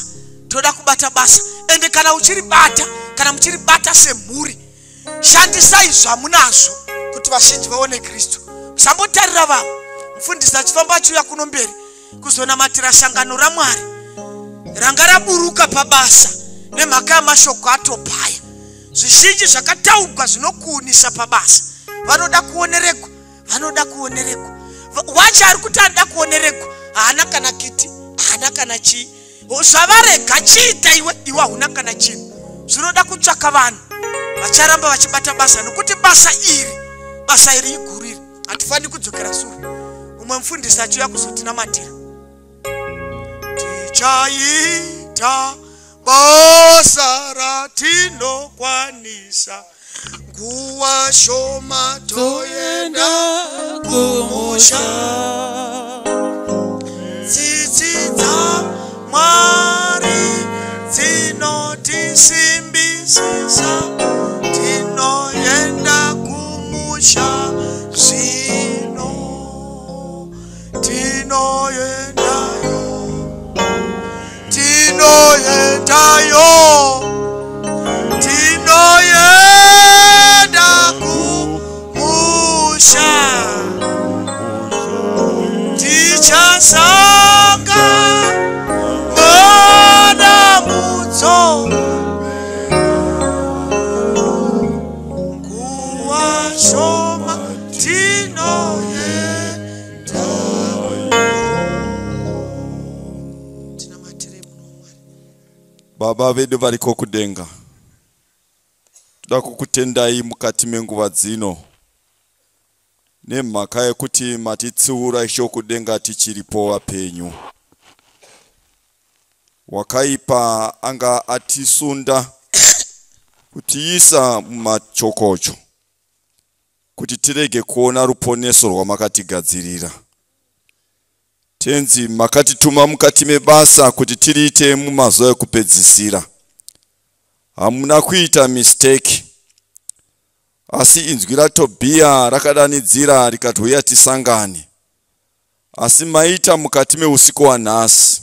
toda kubata basa. Ende kana uchiribata, kana muchiribata semhuri, shandisai zvamunazvo kuti vazhinji vaone Kristu. Musambotarira vamwe. Mufundisi achifamba achiuya kuno mberi kuzonamatira sangano raMwari ranga raburuka pabasa nemhaka yamashoko aTobhaya. Zvizhinji zvakataugwa zvinokuunisa pabasa. Vanoda kuonerekwa, vanoda kuonerekwa. Wacho ari kuti anoda kuonerekwa haana kana kiti, haana kana chii. Zvavarega chiita iwe hauna kana chinhu. Zvinoda kutsvaka vanhu vacharamba vachibata basa nokuti basa iri iguriri. Hatifaniri kudzokera shure. Umwe mufundisi achiuya kuzotinamatira. Tichaita basa ratinokwanisa, nguva shoma toenda kumusha. Tsitsi dza Mwari dzinotisimbisisa, tinoenda kumusha zvino, tinoendayo, tinoendayo, tinoenda kumusha. Tichasanga mwana mudzo, nguva shoma tinoendayo. Tinamatire muno Mwari. Baba vedu variko kudenga, toda kukutendai mukati menguva dzino nemhaka yekuti atitsiura ishokudenga tichiripo wapenyu. Wakaipa anga atisunda kutiisa mumachokocho kuti tirege kuona ruponeso rwamakatigadzirira. Tenzi makatituma mukati mebasa kuti tiriite mumazuva ekupedzisira. Hamuna kuita mistake. Asi inzwi raTobhiya rakadanidzira rikati uya tisangane. Asi maita mukati meusiku wanhasi.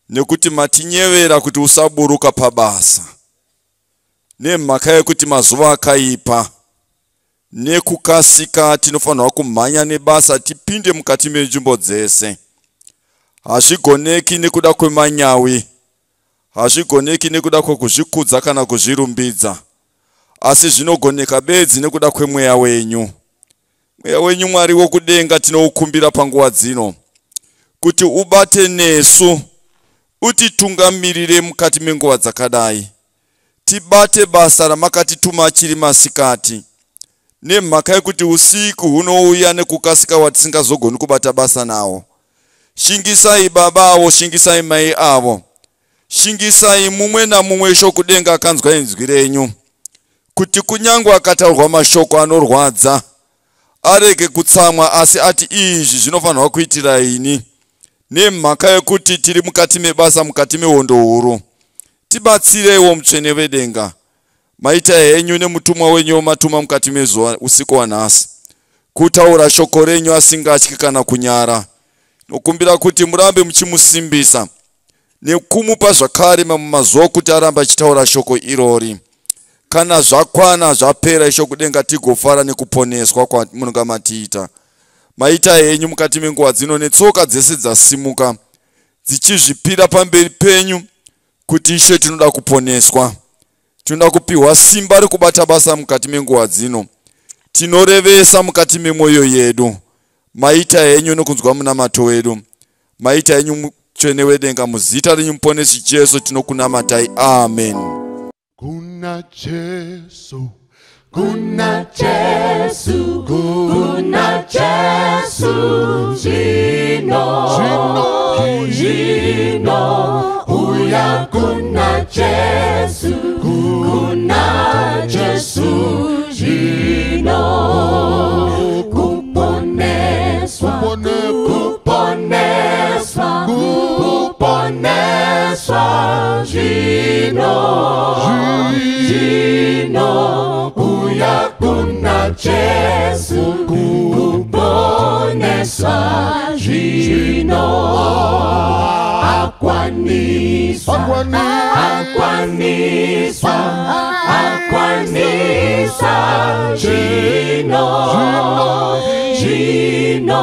Nekuti matinyevera kuti usaburuka pabasa. Nemhaka yekuti mazuva akaipa. Nekukasika tinofanirwa kumhanya nebasa tipinde mukati menzvimbo dzese. Hazvigoneki nekuda kwemanyawi. Hazvigoneki nekuda kwekuzvikudza kana kuzvirumbidza. Asi zvinogoneka bedzi nekuda kwemweya wenyu. Mweya wenyu Mwari wokudenga tinoukumbira panguva dzino. Kuti ubate nesu. Utitungamirire mukati menguva dzakadai. Tibate basa ramakatituma chiri masikati. Nemhaka yekuti usiku hunouya nekukasika watisingazogoni kubata basa nawo. Shingisai baba avo, shingisai mai avo. Shingisai mumwe namumwe shokudenga akanzwa inzwi renyu. Kuti kunyangwa akataurwa mashoko anorwadza. Arege kutsamwa asi ati izvi zvinofanirwa kuitira ini. Nemhaka yekuti tiri mukati mebasa mukati mehondo huru. Tibatsireiwo mutsvene wedenga. Maita henyu nemutumwa wenyu matuma mukati mezuva usiku wanhasi. Kutaura shoko renyu asingatyi kana kunyara. Nokumbira kuti murambe muchimusimbisa. Nekumupa zvakare mumazuva kuti aramba achitaura shoko irori. Kana zvakwana zvapera ishokudenga tigofara nekuponeswa kwamunonga matiita. Maita henyu mukati menguva dzino netsoka dzese dzasimuka. Dzichizvipira pamberi penyu kuti Ishe tinoda kuponeswa. Tinoda kupiwa simba rekubata basa mukati menguva dzino. Tinorevesa mukati memwoyo yedu. Maita henyu nokunzwa munamato wedu. Maita henyu mutsvene wedenga muzita renyu muponesi Jesu tinokunamatai. Amen. Kuna Jesu, Kuna Jesu, kuna Jesu, Jino, uya kuna Jesu, kuna Jesu, Jino, kuponeswa, Jino, uya kuna Jesu, kuponeswa, Jino, akwanisa, Jino,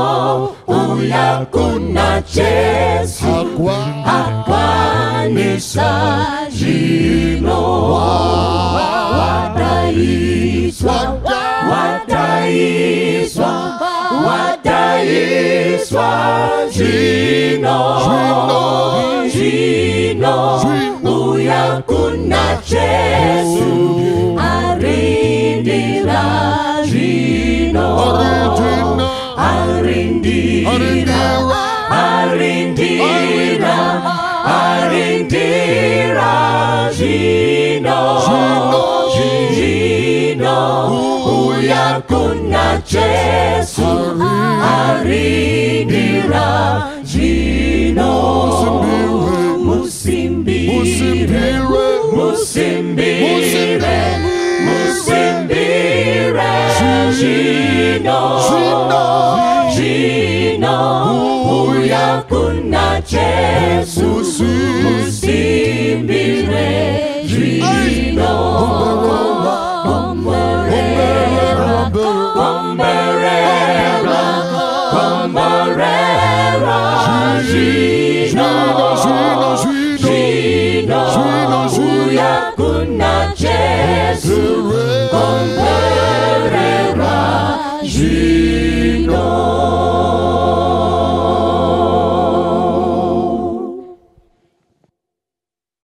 uya kuna Jesu, akwanisa, Jino, wadaiswa, Jino, uya kuna Jesu, arindira, Jino, arindira, Jino, uya kuna Jesu, arindira, Jino, musimbire, Jino, uya kuna Jesu,